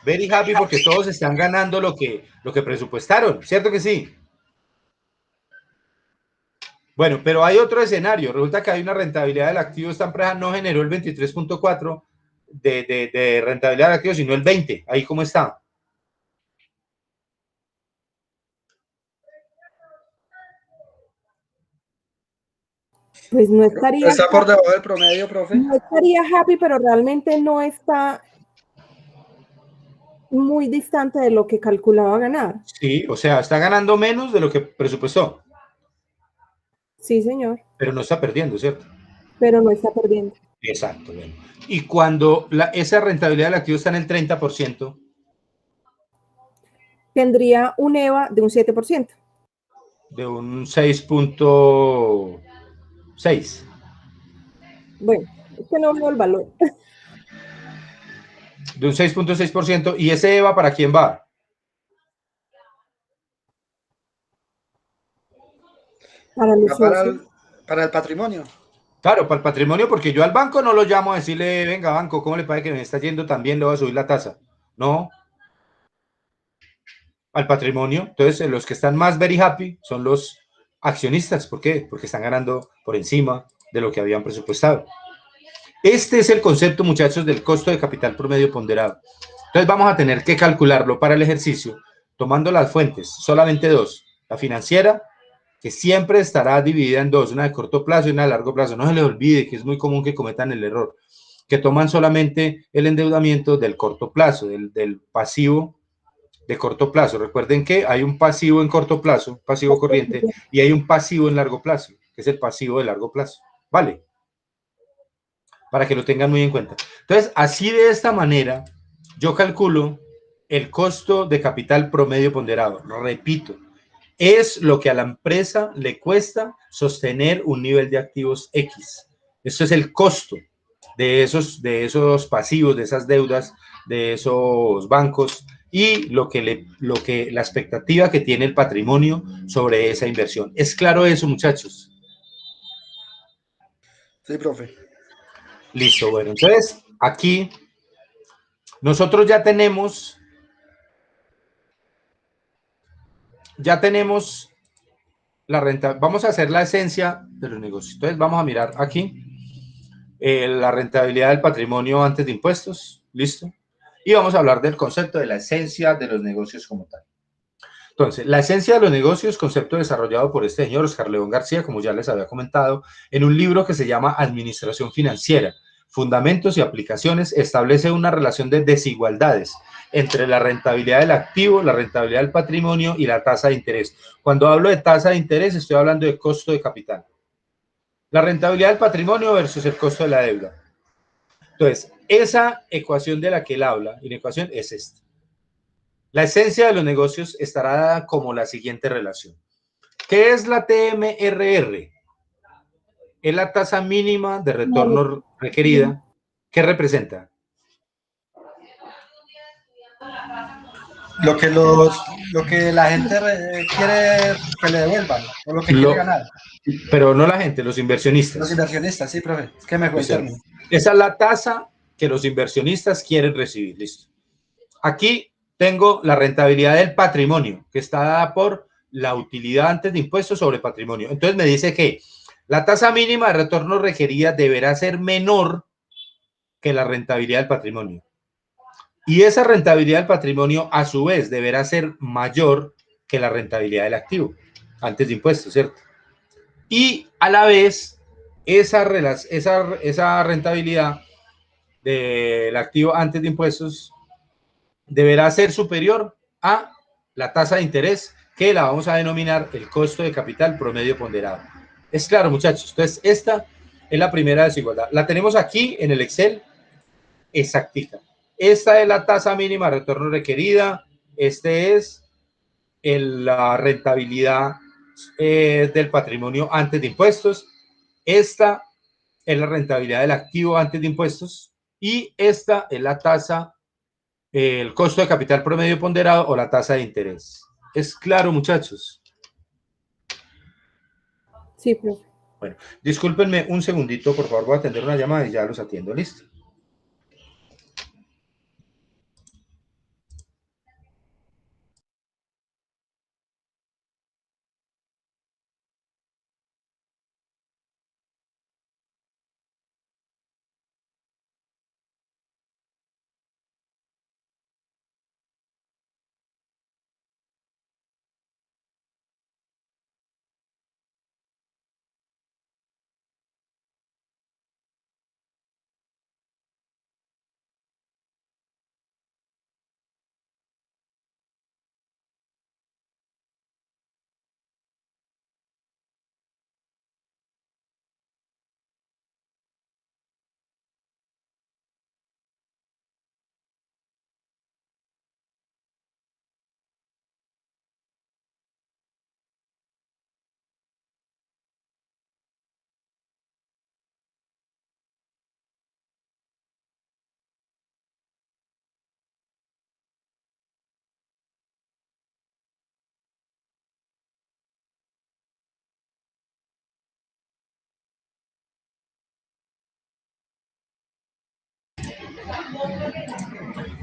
very happy, porque todos están ganando lo que presupuestaron, ¿cierto que sí? Bueno, pero hay otro escenario. Resulta que hay una rentabilidad del activo. Esta empresa no generó el 23.4 de rentabilidad del activo, sino el 20. Ahí cómo está. Pues no estaría, Está por debajo del promedio, profe. no estaría happy, pero realmente no está muy distante de lo que calculaba ganar. Sí, o sea, está ganando menos de lo que presupuestó. Sí, señor. Pero no está perdiendo, ¿cierto? Pero no está perdiendo. Exacto. Bueno. Y cuando esa rentabilidad del activo está en el 30%, Tendría un EVA de un 7%. de un 6.6. Bueno, es que no veo el valor. De un 6.6%. ¿Y ese EVA para quién va? Para los socios. Para el patrimonio. Claro, para el patrimonio, porque yo al banco no lo llamo a decirle, venga, banco, ¿cómo le parece que me está yendo tan bien? Le voy a subir la tasa. No. Al patrimonio. Entonces, los que están más very happy son los accionistas. ¿Por qué? Porque están ganando por encima de lo que habían presupuestado. Este es el concepto, muchachos, del costo de capital promedio ponderado. Entonces, vamos a tener que calcularlo para el ejercicio, tomando las fuentes, solamente dos. La financiera, que siempre estará dividida en dos, una de corto plazo y una de largo plazo. No se les olvide que es muy común que cometan el error, que toman solamente el endeudamiento del corto plazo, del pasivo de corto plazo. Recuerden que hay un pasivo en corto plazo, pasivo corriente, y hay un pasivo en largo plazo, que es el pasivo de largo plazo. ¿Vale? Para que lo tengan muy en cuenta. Entonces, así de esta manera, yo calculo el costo de capital promedio ponderado. Repito, es lo que a la empresa le cuesta sostener un nivel de activos X. Esto es el costo de esos pasivos, de esas deudas, de esos bancos y la expectativa que tiene el patrimonio sobre esa inversión. ¿Es claro eso, muchachos? Sí, profe. Listo, bueno, entonces aquí nosotros ya tenemos la renta. Vamos a hacer la esencia de los negocios. Entonces vamos a mirar aquí la rentabilidad del patrimonio antes de impuestos. Listo. Y vamos a hablar del concepto de la esencia de los negocios como tal. Entonces, la esencia de los negocios, concepto desarrollado por este señor Oscar León García, como ya les había comentado, en un libro que se llama Administración Financiera, Fundamentos y Aplicaciones, establece una relación de desigualdades entre la rentabilidad del activo, la rentabilidad del patrimonio y la tasa de interés. Cuando hablo de tasa de interés, estoy hablando de costo de capital. La rentabilidad del patrimonio versus el costo de la deuda. Entonces, esa ecuación de la que él habla, y la ecuación es esta. La esencia de los negocios estará dada como la siguiente relación. ¿Qué es la TMRR? Es la tasa mínima de retorno requerida. ¿Qué representa? Lo que la gente quiere que le devuelvan, o lo que quiere ganar. Pero no la gente, los inversionistas. Los inversionistas, sí, profe. Es que me fue el término. Esa es la tasa que los inversionistas quieren recibir. Listo. aquí tengo la rentabilidad del patrimonio, que está dada por la utilidad antes de impuestos sobre patrimonio. Entonces me dice que la tasa mínima de retorno requerida deberá ser menor que la rentabilidad del patrimonio. Y esa rentabilidad del patrimonio, a su vez, deberá ser mayor que la rentabilidad del activo, antes de impuestos, ¿cierto? Y a la vez, esa rentabilidad del activo antes de impuestos deberá ser superior a la tasa de interés, que la vamos a denominar el costo de capital promedio ponderado. Es claro, muchachos. Entonces, esta es la primera desigualdad. La tenemos aquí en el Excel, exactita. Esta es la tasa mínima de retorno requerida. Este es la rentabilidad del patrimonio antes de impuestos. Esta es la rentabilidad del activo antes de impuestos. Y esta es la tasa, el costo de capital promedio ponderado o la tasa de interés. ¿Es claro, muchachos? Sí, profe. Bueno, discúlpenme un segundito, por favor, voy a atender una llamada y ya los atiendo. ¿Listo?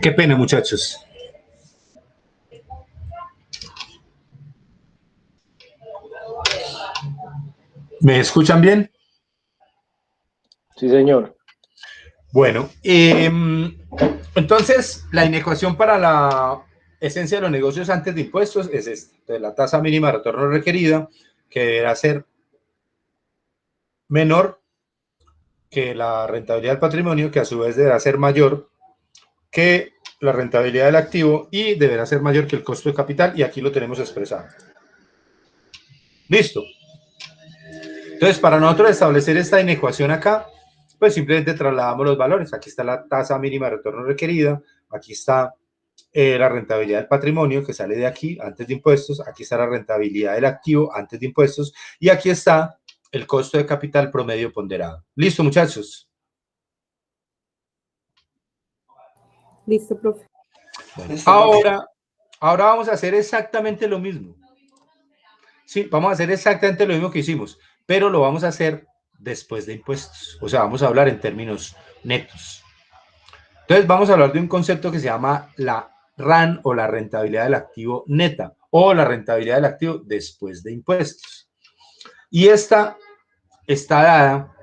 Qué pena, muchachos. ¿Me escuchan bien? Sí, señor. Bueno, entonces la inecuación para la esencia de los negocios antes de impuestos es esta. Entonces, la tasa mínima de retorno requerida, que deberá ser menor que la rentabilidad del patrimonio, que a su vez deberá ser mayor que la rentabilidad del activo y deberá ser mayor que el costo de capital, y aquí lo tenemos expresado. Listo. Entonces, para nosotros establecer esta inecuación acá, pues simplemente trasladamos los valores. Aquí está la tasa mínima de retorno requerida, aquí está la rentabilidad del patrimonio que sale de aquí antes de impuestos, aquí está la rentabilidad del activo antes de impuestos y aquí está el costo de capital promedio ponderado. ¿Listo, muchachos? Listo, profe. Bueno, ahora vamos a hacer exactamente lo mismo. Sí, vamos a hacer exactamente lo mismo que hicimos, pero lo vamos a hacer después de impuestos. O sea, vamos a hablar en términos netos. Entonces, vamos a hablar de un concepto que se llama la RAN o la rentabilidad del activo neta o la rentabilidad del activo después de impuestos. Y esta está dada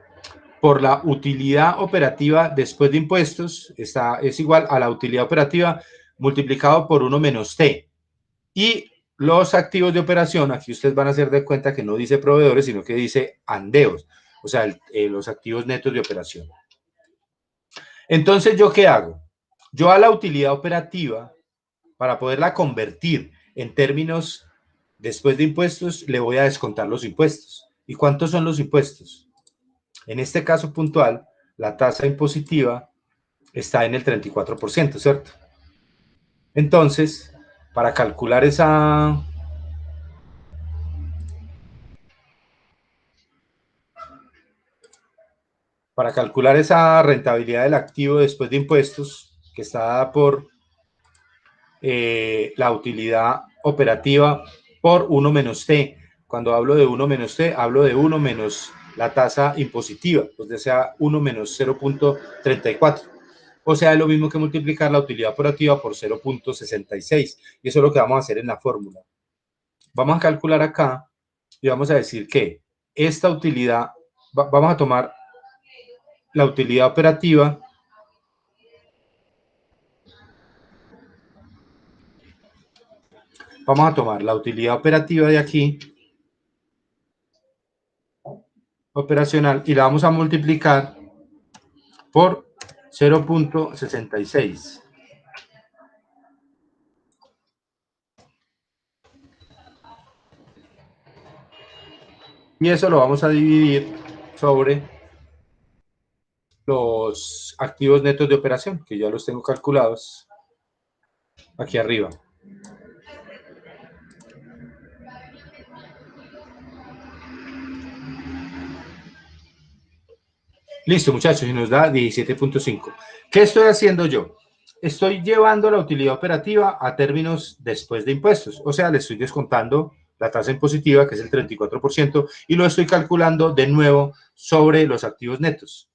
por la utilidad operativa después de impuestos, es igual a la utilidad operativa multiplicado por 1 menos T. Y los activos de operación, aquí ustedes van a hacer de cuenta que no dice proveedores, sino que dice andeos, o sea, los activos netos de operación. Entonces, ¿yo qué hago? Yo a la utilidad operativa, para poderla convertir en términos después de impuestos, le voy a descontar los impuestos. ¿Y cuántos son los impuestos? En este caso puntual, la tasa impositiva está en el 34%, ¿cierto? Entonces, para calcular esa rentabilidad del activo después de impuestos, que está dada por la utilidad operativa por 1 menos T. Cuando hablo de 1 menos T, hablo de 1 menos la tasa impositiva, pues sea 1 menos 0.34. O sea, es lo mismo que multiplicar la utilidad operativa por 0.66. Y eso es lo que vamos a hacer en la fórmula. Vamos a calcular acá y vamos a decir que esta utilidad, vamos a tomar la utilidad operativa de aquí, operacional, y la vamos a multiplicar por 0.66. Y eso lo vamos a dividir sobre los activos netos de operación, que ya los tengo calculados aquí arriba. Listo, muchachos, y nos da 17.5. ¿Qué estoy haciendo yo? Estoy llevando la utilidad operativa a términos después de impuestos. O sea, le estoy descontando la tasa impositiva, que es el 34%, y lo estoy calculando de nuevo sobre los activos netos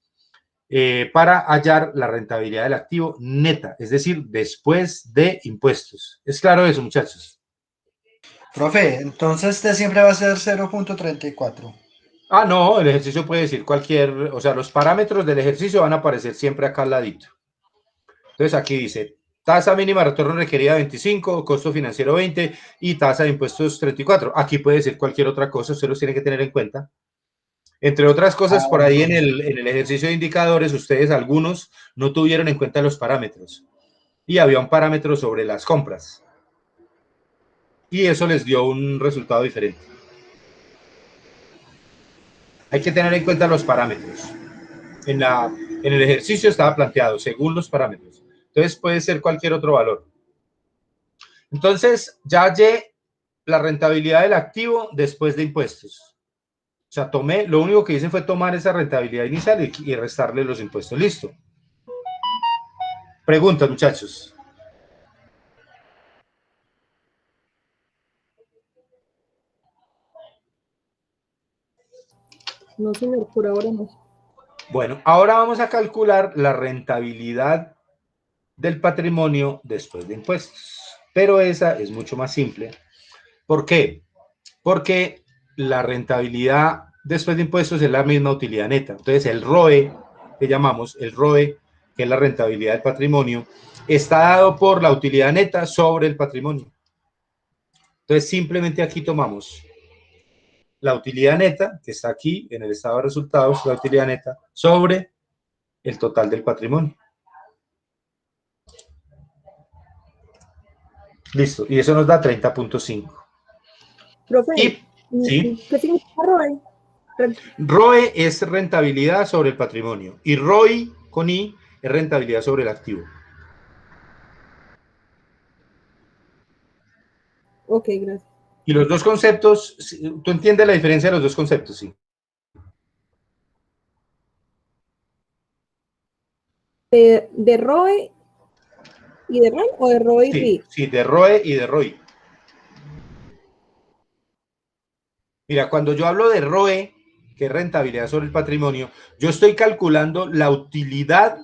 para hallar la rentabilidad del activo neta, es decir, después de impuestos. ¿Es claro eso, muchachos? Profe, entonces este siempre va a ser 0.34. Ah, no, el ejercicio puede decir cualquier, o sea, los parámetros del ejercicio van a aparecer siempre acá al ladito. Entonces aquí dice, tasa mínima de retorno requerida 25, costo financiero 20 y tasa de impuestos 34. Aquí puede decir cualquier otra cosa, usted los tiene que tener en cuenta. Entre otras cosas, por ahí en el ejercicio de indicadores, ustedes algunos no tuvieron en cuenta los parámetros. Y había un parámetro sobre las compras. Y eso les dio un resultado diferente. Hay que tener en cuenta los parámetros. En el ejercicio estaba planteado según los parámetros. Entonces puede ser cualquier otro valor. Entonces ya hallé la rentabilidad del activo después de impuestos. O sea, lo único que hice fue tomar esa rentabilidad inicial y restarle los impuestos. Listo. Preguntas, muchachos. No, señor, por ahora no. Bueno, ahora vamos a calcular la rentabilidad del patrimonio después de impuestos. Pero esa es mucho más simple. ¿Por qué? Porque la rentabilidad después de impuestos es la misma utilidad neta. Entonces, el ROE, que llamamos el ROE, que es la rentabilidad del patrimonio, está dado por la utilidad neta sobre el patrimonio. Entonces, simplemente aquí tomamos la utilidad neta, que está aquí en el estado de resultados, la utilidad neta, sobre el total del patrimonio. Listo, y eso nos da 30.5. Profe, ¿sí? ¿qué significa ROE? ROE es rentabilidad sobre el patrimonio y ROI con I es rentabilidad sobre el activo. Ok, gracias. Y los dos conceptos, ¿tú entiendes la diferencia de los dos conceptos? Sí. ¿De ROE y de ROI o de ROE y RI? Sí, de ROE y de ROI. Mira, cuando yo hablo de ROE, que es rentabilidad sobre el patrimonio, yo estoy calculando la utilidad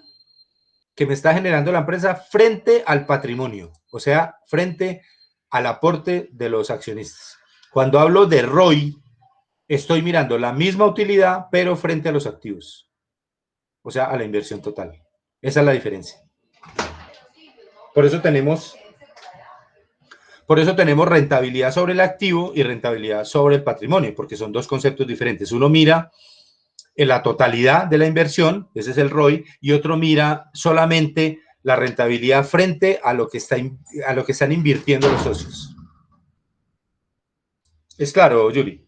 que me está generando la empresa frente al patrimonio, o sea, frente al aporte de los accionistas. Cuando hablo de ROI, estoy mirando la misma utilidad, pero frente a los activos, o sea, a la inversión total. Esa es la diferencia. Por eso tenemos rentabilidad sobre el activo y rentabilidad sobre el patrimonio, porque son dos conceptos diferentes. Uno mira en la totalidad de la inversión, ese es el ROI, y otro mira solamente la rentabilidad frente a lo que están invirtiendo los socios. ¿Es claro, Yuri?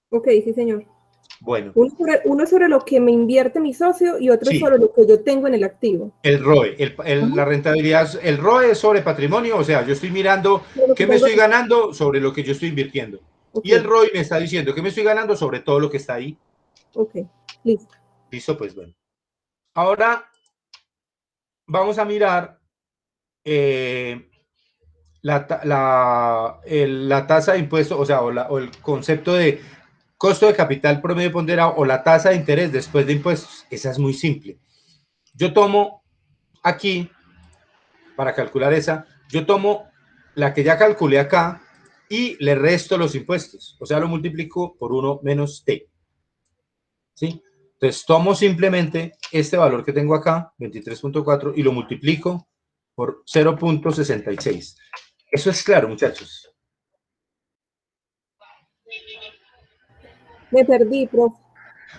Ok, sí, señor. Bueno. Uno sobre lo que me invierte mi socio y otro sobre lo que yo tengo en el activo. El ROE, la rentabilidad, el ROE es sobre patrimonio, o sea, yo estoy mirando qué me estoy ganando sobre lo que yo estoy invirtiendo. Okay. Y el ROI me está diciendo que me estoy ganando sobre todo lo que está ahí. Ok, listo. Listo, pues bueno. Ahora vamos a mirar la tasa de impuesto, o sea, o el concepto de costo de capital promedio ponderado o la tasa de interés después de impuestos. Esa es muy simple. Yo tomo aquí, para calcular esa, yo tomo la que ya calculé acá y le resto los impuestos. O sea, lo multiplico por 1 menos t. ¿Sí? Entonces, tomo simplemente este valor que tengo acá, 23.4, y lo multiplico por 0.66. Eso es claro, muchachos. Me perdí, profe.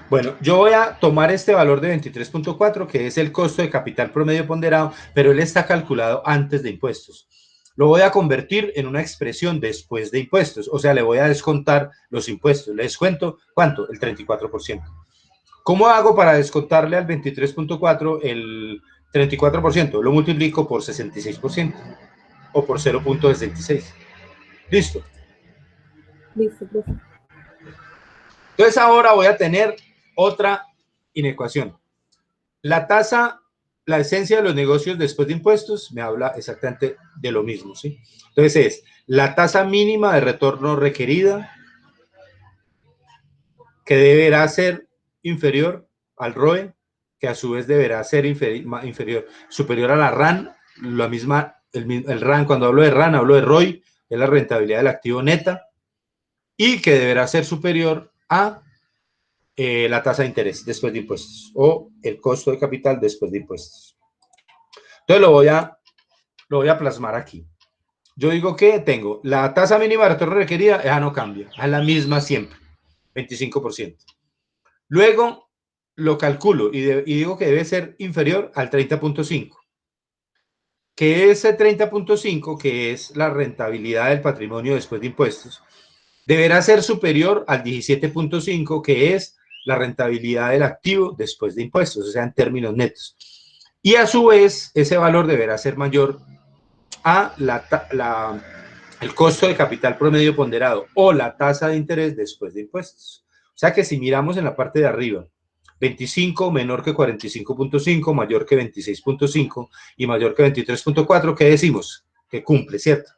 Bueno, yo voy a tomar este valor de 23.4, que es el costo de capital promedio ponderado, pero él está calculado antes de impuestos. Lo voy a convertir en una expresión después de impuestos, o sea, le voy a descontar los impuestos. ¿Le descuento cuánto? El 34%. ¿Cómo hago para descontarle al 23.4 el 34%? Lo multiplico por 66% o por 0.66. Listo. Listo, profe. Entonces ahora voy a tener otra inecuación. La tasa, la esencia de los negocios después de impuestos me habla exactamente de lo mismo, ¿sí? Entonces es la tasa mínima de retorno requerida, que deberá ser inferior al ROE, que a su vez deberá ser superior a la RAN, la misma, el RAN, cuando hablo de RAN, hablo de ROI, que es la rentabilidad del activo neta, y que deberá ser superior a la tasa de interés después de impuestos, o el costo de capital después de impuestos. Entonces lo voy a plasmar aquí. Yo digo que tengo la tasa mínima de retorno requerida, esa no cambia, es la misma siempre, 25%. Luego lo calculo y digo que debe ser inferior al 30.5, que ese 30.5, que es la rentabilidad del patrimonio después de impuestos, deberá ser superior al 17.5, que es la rentabilidad del activo después de impuestos, o sea, en términos netos. Y a su vez, ese valor deberá ser mayor a el costo de capital promedio ponderado o la tasa de interés después de impuestos. O sea que si miramos en la parte de arriba, 25 menor que 45.5, mayor que 26.5 y mayor que 23.4, ¿qué decimos? Que cumple, ¿cierto?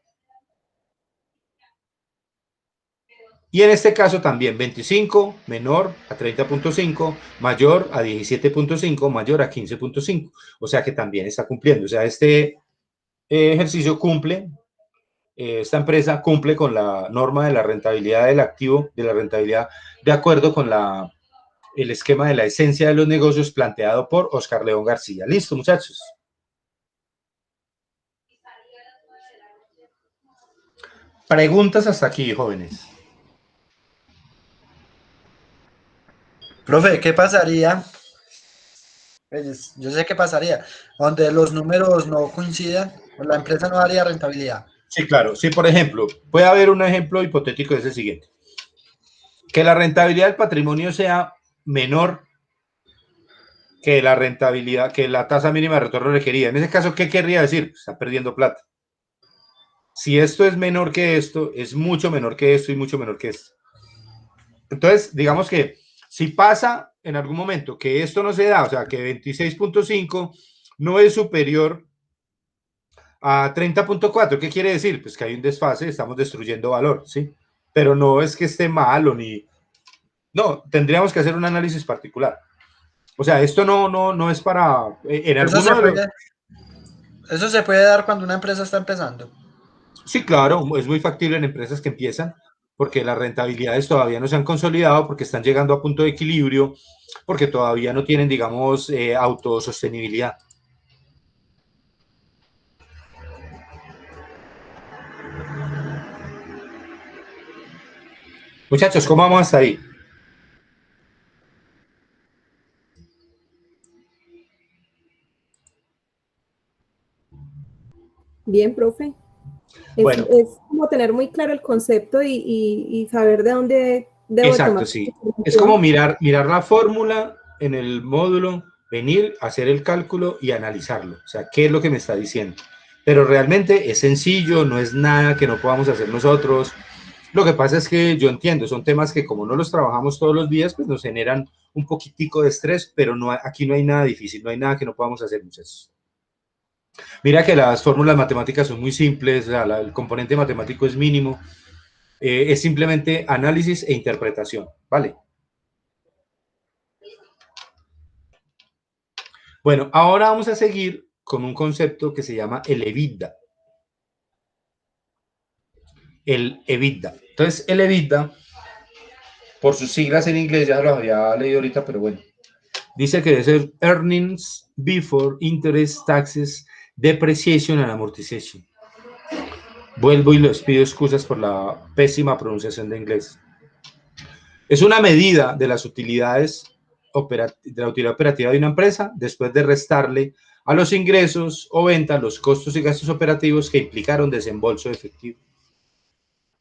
Y en este caso también 25 menor a 30.5, mayor a 17.5, mayor a 15.5. O sea que también está cumpliendo. O sea, este ejercicio cumple, esta empresa cumple con la norma de la rentabilidad del activo, de la rentabilidad de acuerdo con el esquema de la esencia de los negocios planteado por Oscar León García. ¿Listo, muchachos? Preguntas hasta aquí, jóvenes. Profe, ¿qué pasaría? Pues, yo sé qué pasaría. Donde los números no coincidan, pues la empresa no daría rentabilidad. Sí, claro. Sí, por ejemplo, puede haber un ejemplo hipotético, es el siguiente. Que la rentabilidad del patrimonio sea menor que la rentabilidad, que la tasa mínima de retorno requerida. En ese caso, ¿qué querría decir? Está perdiendo plata. Si esto es menor que esto, es mucho menor que esto y mucho menor que esto. Entonces, digamos que si pasa en algún momento que esto no se da, o sea, que 26.5 no es superior a 30.4, ¿qué quiere decir? Pues que hay un desfase, estamos destruyendo valor, ¿sí? Pero no es que esté malo ni... No, tendríamos que hacer un análisis particular. O sea, esto no es para... En alguno de los... Eso se puede dar cuando una empresa está empezando. Sí, claro, es muy factible en empresas que empiezan, porque las rentabilidades todavía no se han consolidado, porque están llegando a punto de equilibrio, porque todavía no tienen, digamos, autosostenibilidad. Muchachos, ¿cómo vamos hasta ahí? Bien, profe. Bueno, Es como tener muy claro el concepto y saber de dónde debo de exacto, tomar sí. Es como información. mirar la fórmula en el módulo, venir, hacer el cálculo y analizarlo. O sea, ¿qué es lo que me está diciendo? Pero realmente es sencillo, no es nada que no podamos hacer nosotros. Lo que pasa es que yo entiendo, son temas que como no los trabajamos todos los días, pues nos generan un poquitico de estrés, pero no, aquí no hay nada difícil, no hay nada que no podamos hacer, muchachos. Mira que las fórmulas matemáticas son muy simples, el componente matemático es mínimo, es simplemente análisis e interpretación, ¿vale? Bueno, ahora vamos a seguir con un concepto que se llama el EBITDA. El EBITDA. Entonces, el EBITDA, por sus siglas en inglés, ya lo había leído ahorita, pero bueno, dice que debe ser Earnings Before Interest, Taxes, Depreciation and Amortization. Vuelvo y les pido excusas por la pésima pronunciación de inglés. Es una medida de las utilidades de la utilidad operativa de una empresa después de restarle a los ingresos o ventas los costos y gastos operativos que implicaron desembolso de efectivo.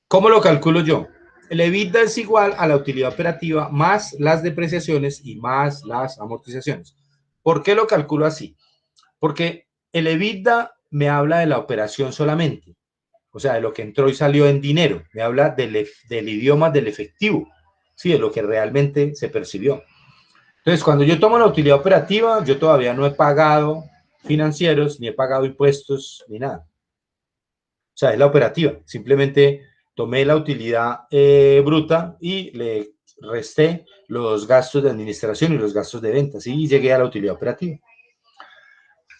¿Cómo lo calculo yo? El EBITDA es igual a la utilidad operativa más las depreciaciones y más las amortizaciones. ¿Por qué lo calculo así? Porque el EBITDA me habla de la operación solamente, o sea, de lo que entró y salió en dinero, me habla del idioma del efectivo, ¿sí? De lo que realmente se percibió. Entonces, cuando yo tomo la utilidad operativa, yo todavía no he pagado financieros, ni he pagado impuestos, ni nada. O sea, es la operativa. Simplemente tomé la utilidad bruta y le resté los gastos de administración y los gastos de ventas y llegué a la utilidad operativa.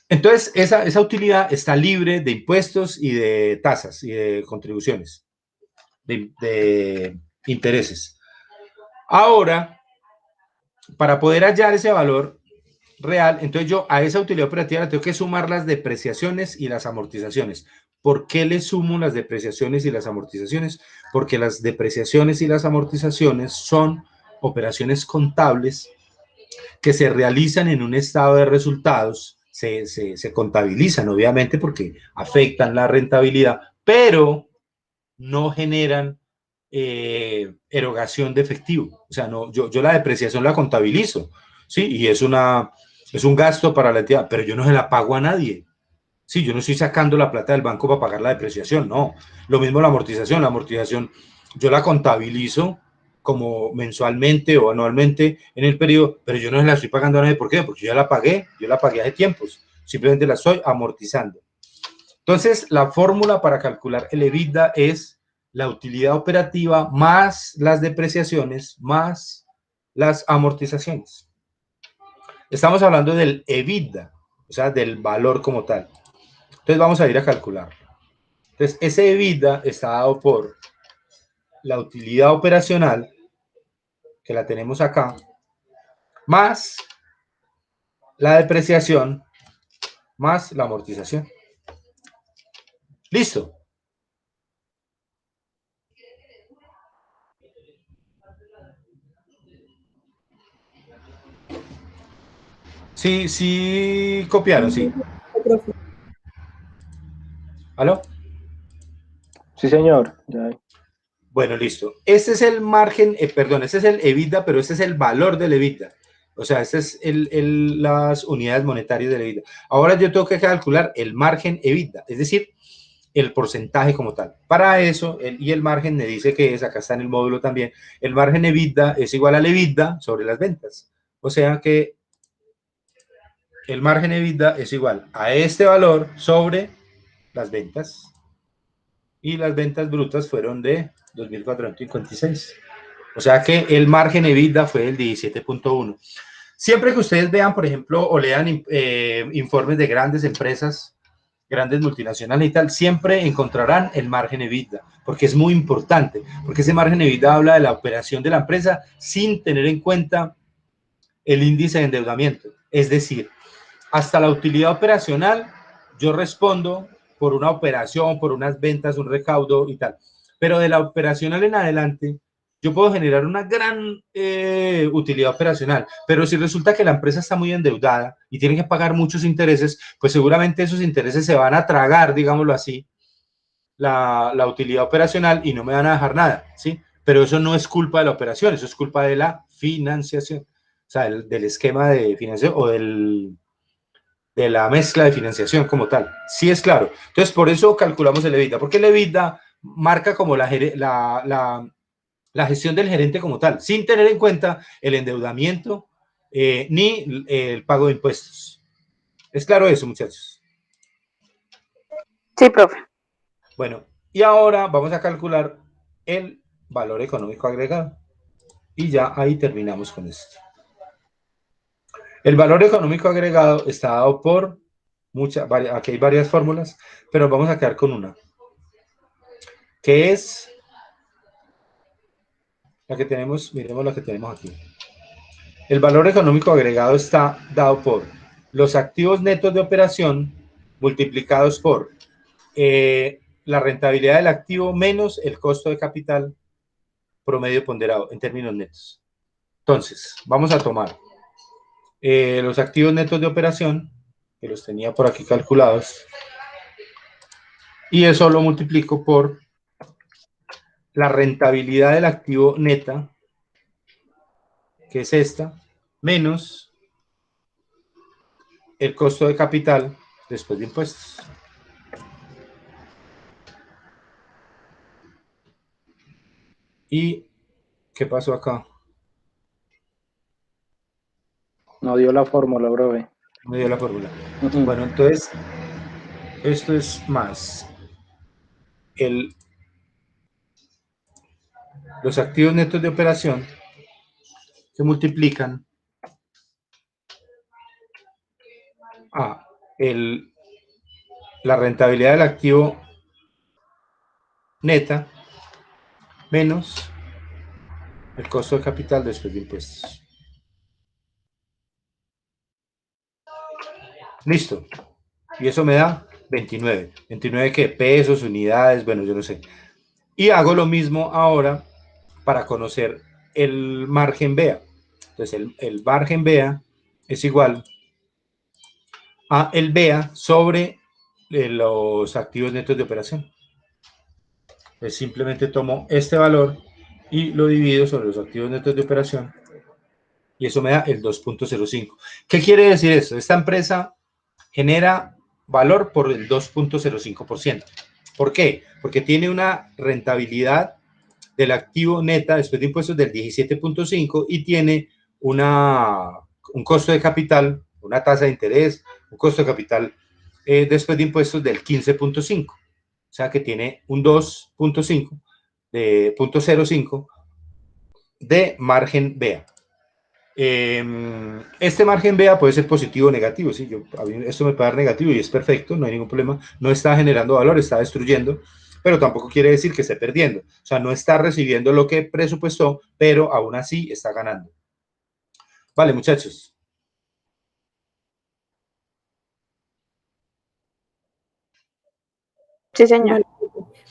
Entonces, esa utilidad está libre de impuestos y de tasas y de contribuciones, de intereses. Ahora, para poder hallar ese valor real, entonces yo a esa utilidad operativa le tengo que sumar las depreciaciones y las amortizaciones. ¿Por qué le sumo las depreciaciones y las amortizaciones? Porque las depreciaciones y las amortizaciones son operaciones contables que se realizan en un estado de resultados, se contabilizan obviamente porque afectan la rentabilidad, pero no generan erogación de efectivo. O sea, no, yo la depreciación la contabilizo, ¿sí? Y es un gasto para la entidad, pero yo no se la pago a nadie. Sí, yo no estoy sacando la plata del banco para pagar la depreciación, no. Lo mismo la amortización yo la contabilizo como mensualmente o anualmente en el periodo, pero yo no se la estoy pagando a nadie. ¿Por qué? Porque yo la pagué hace tiempos, simplemente la estoy amortizando. Entonces, la fórmula para calcular el EBITDA es la utilidad operativa más las depreciaciones más las amortizaciones. Estamos hablando del EBITDA, o sea, del valor como tal. Entonces vamos a ir a calcular. Entonces ese EBITDA está dado por la utilidad operacional, que la tenemos acá, más la depreciación, más la amortización. Listo. Sí, copiaron, sí. ¿Aló? Sí, señor. Ya. Bueno, listo. Este es el margen, perdón, este es el EBITDA, pero este es el valor del EBITDA. O sea, este es las unidades monetarias del EBITDA. Ahora yo tengo que calcular el margen EBITDA, es decir, el porcentaje como tal. Para eso, y el margen me dice que es, acá está en el módulo también, el margen EBITDA es igual al EBITDA sobre las ventas. O sea que el margen EBITDA es igual a este valor sobre las ventas. Y las ventas brutas fueron de 2.456. O sea que el margen EBITDA fue el 17.1. Siempre que ustedes vean, por ejemplo, o lean informes de grandes empresas, grandes multinacionales y tal, siempre encontrarán el margen EBITDA, porque es muy importante, porque ese margen EBITDA habla de la operación de la empresa sin tener en cuenta el índice de endeudamiento. Es decir, hasta la utilidad operacional, yo respondo por una operación, por unas ventas, un recaudo y tal. Pero de la operacional en adelante, yo puedo generar una gran utilidad operacional. Pero si resulta que la empresa está muy endeudada y tiene que pagar muchos intereses, pues seguramente esos intereses se van a tragar, digámoslo así, la utilidad operacional y no me van a dejar nada, ¿sí? Pero eso no es culpa de la operación, eso es culpa de la financiación. O sea, del esquema de financiación o de la mezcla de financiación como tal. Sí es claro. Entonces, por eso calculamos el EBITDA, porque el EBITDA marca como la gestión del gerente como tal, sin tener en cuenta el endeudamiento ni el pago de impuestos. ¿Es claro eso, muchachos? Sí, profe. Bueno, y ahora vamos a calcular el valor económico agregado. Y ya ahí terminamos con esto. El valor económico agregado está dado por aquí hay varias fórmulas, pero vamos a quedar con una, que es la que tenemos, miremos la que tenemos aquí. El valor económico agregado está dado por los activos netos de operación multiplicados por la rentabilidad del activo menos el costo de capital promedio ponderado en términos netos. Entonces, vamos a tomar los activos netos de operación, que los tenía por aquí calculados, y eso lo multiplico por la rentabilidad del activo neta, que es esta, menos el costo de capital después de impuestos. ¿Y qué pasó acá? No dio la fórmula, profe. Me dio la fórmula. Bueno, entonces, esto es más los activos netos de operación que multiplican a la rentabilidad del activo neta menos el costo de capital después de impuestos. Listo. Y eso me da 29. ¿29 qué? Pesos, unidades, bueno, yo no sé. Y hago lo mismo ahora para conocer el margen BEA. Entonces, el margen BEA es igual a el BEA sobre los activos netos de operación. Pues simplemente tomo este valor y lo divido sobre los activos netos de operación y eso me da el 2.05. ¿Qué quiere decir eso? Esta empresa genera valor por el 2.05%. ¿Por qué? Porque tiene una rentabilidad del activo neta después de impuestos del 17.5 y tiene un costo de capital, una tasa de interés, un costo de capital después de impuestos del 15.5. O sea que tiene un 2.5 de 0.05 de margen BEA. Este margen BEA puede ser positivo o negativo. ¿Sí? Esto me puede dar negativo y es perfecto, no hay ningún problema. No está generando valor, está destruyendo, pero tampoco quiere decir que esté perdiendo. O sea, no está recibiendo lo que presupuestó, pero aún así está ganando. Vale, muchachos. Sí, señor. Vale.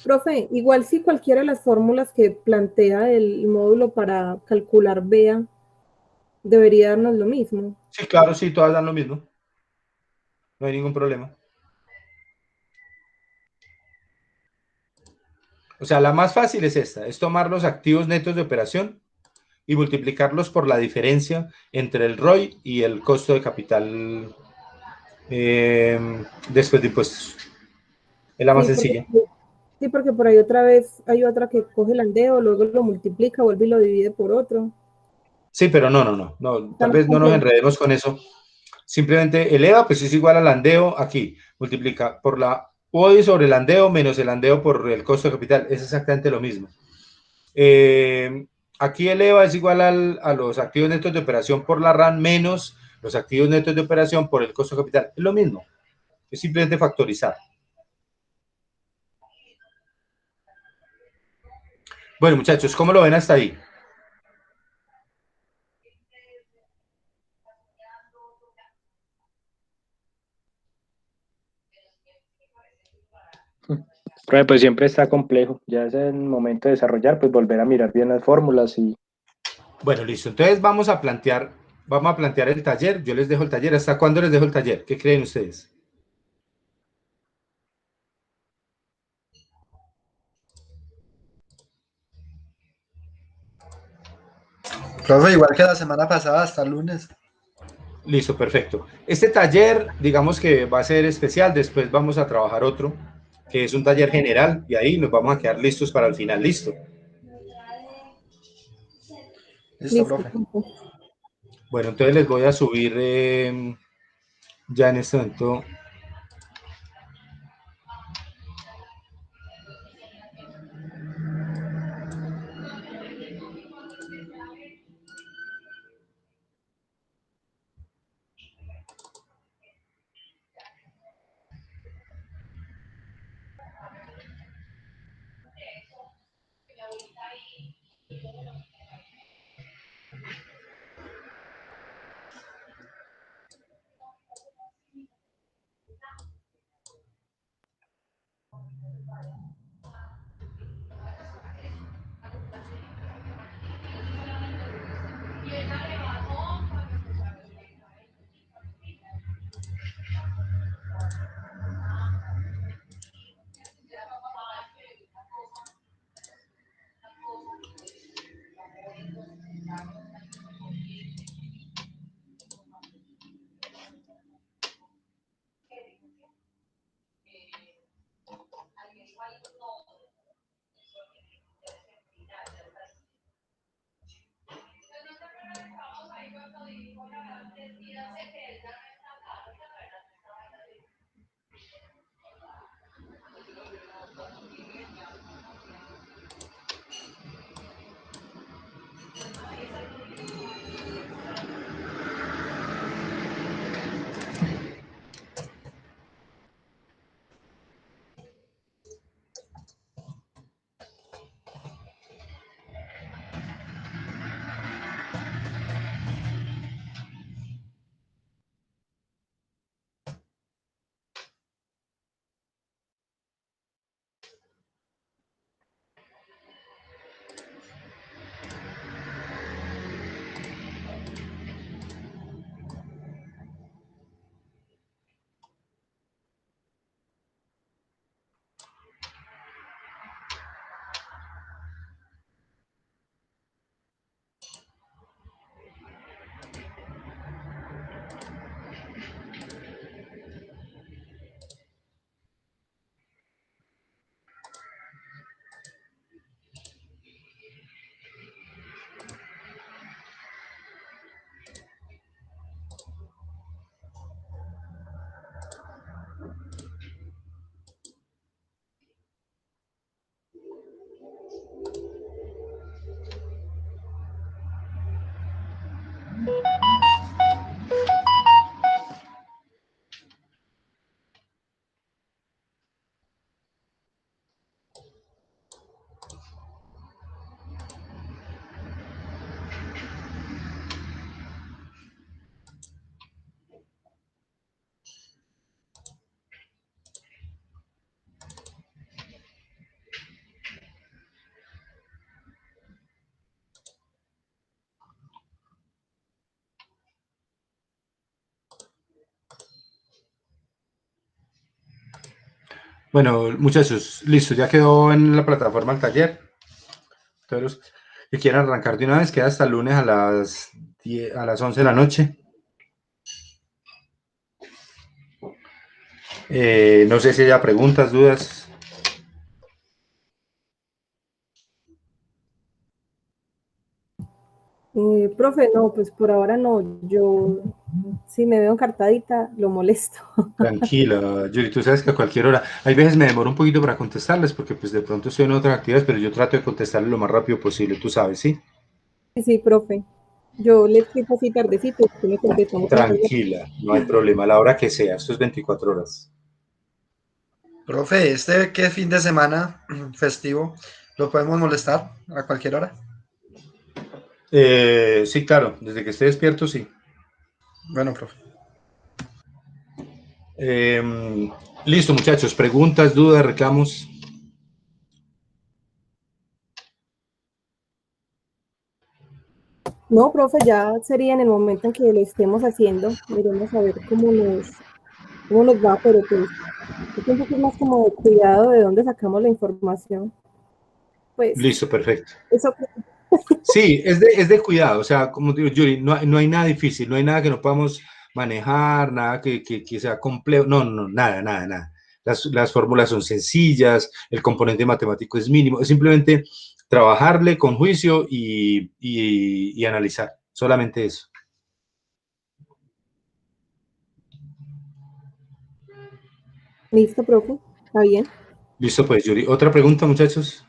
Profe, igual si cualquiera de las fórmulas que plantea el módulo para calcular BEA debería darnos lo mismo. Sí, claro, sí, todas dan lo mismo. No hay ningún problema. O sea, la más fácil es esta, es tomar los activos netos de operación y multiplicarlos por la diferencia entre el ROI y el costo de capital después de impuestos. Es la más sencilla. Sí, porque por ahí otra vez hay otra que coge el aldeo, luego lo multiplica, vuelve y lo divide por otro. Sí, pero no, Está tal más vez no nos complejo. enredemos con eso. Simplemente el EVA pues es igual al andeo aquí, multiplica por la UODI sobre el andeo menos el andeo por el costo de capital, es exactamente lo mismo. Aquí el EVA es igual a los activos netos de operación por la RAN menos los activos netos de operación por el costo de capital, es lo mismo, es simplemente factorizar. Bueno, muchachos, ¿cómo lo ven hasta ahí? Profe, pues siempre está complejo. Ya es el momento de desarrollar, pues volver a mirar bien las fórmulas y Bueno, listo. Entonces vamos a plantear el taller. Yo les dejo el taller. ¿Hasta cuándo les dejo el taller? ¿Qué creen ustedes? Profe, igual que la semana pasada, hasta el lunes. Listo, perfecto. Este taller, digamos que va a ser especial. Después vamos a trabajar otro, que es un taller general, y ahí nos vamos a quedar listos para el final. Listo. Listo, Listo. profe. Bueno, entonces les voy a subir ya en este momento. Bueno, muchachos, listo, ya quedó en la plataforma el taller. Todos los que quieran arrancar de una vez, queda hasta el lunes a las 10, a las 11 de la noche. No sé si haya preguntas, dudas. Profe, no, pues por ahora no. Yo, si me veo encartadita, lo molesto. Tranquila, Yuri, tú sabes que a cualquier hora, hay veces me demoro un poquito para contestarles porque pues de pronto estoy en otras actividades, pero yo trato de contestarles lo más rápido posible, tú sabes, ¿sí? Sí, sí, profe. Yo le escribo así tardecito y usted me contesta. Muchas gracias. Tranquila, no hay problema, a la hora que sea, esto es 24 horas. Profe, ¿qué fin de semana festivo lo podemos molestar a cualquier hora? Sí, claro, desde que esté despierto, sí. Bueno, profe. Listo, muchachos, preguntas, dudas, reclamos. No, profe, ya sería en el momento en que lo estemos haciendo. Miremos a ver cómo nos va, pero pues yo pienso que es más como de cuidado de dónde sacamos la información. Pues Listo, perfecto. eso. Sí, es de cuidado, o sea, como digo, Yuri, no hay nada difícil, no hay nada que no podamos manejar, nada que sea complejo, no, nada. Las fórmulas son sencillas, el componente matemático es mínimo, es simplemente trabajarle con juicio y analizar, solamente eso. Listo, profe. Está bien. Listo, pues, Yuri. ¿Otra pregunta, muchachos?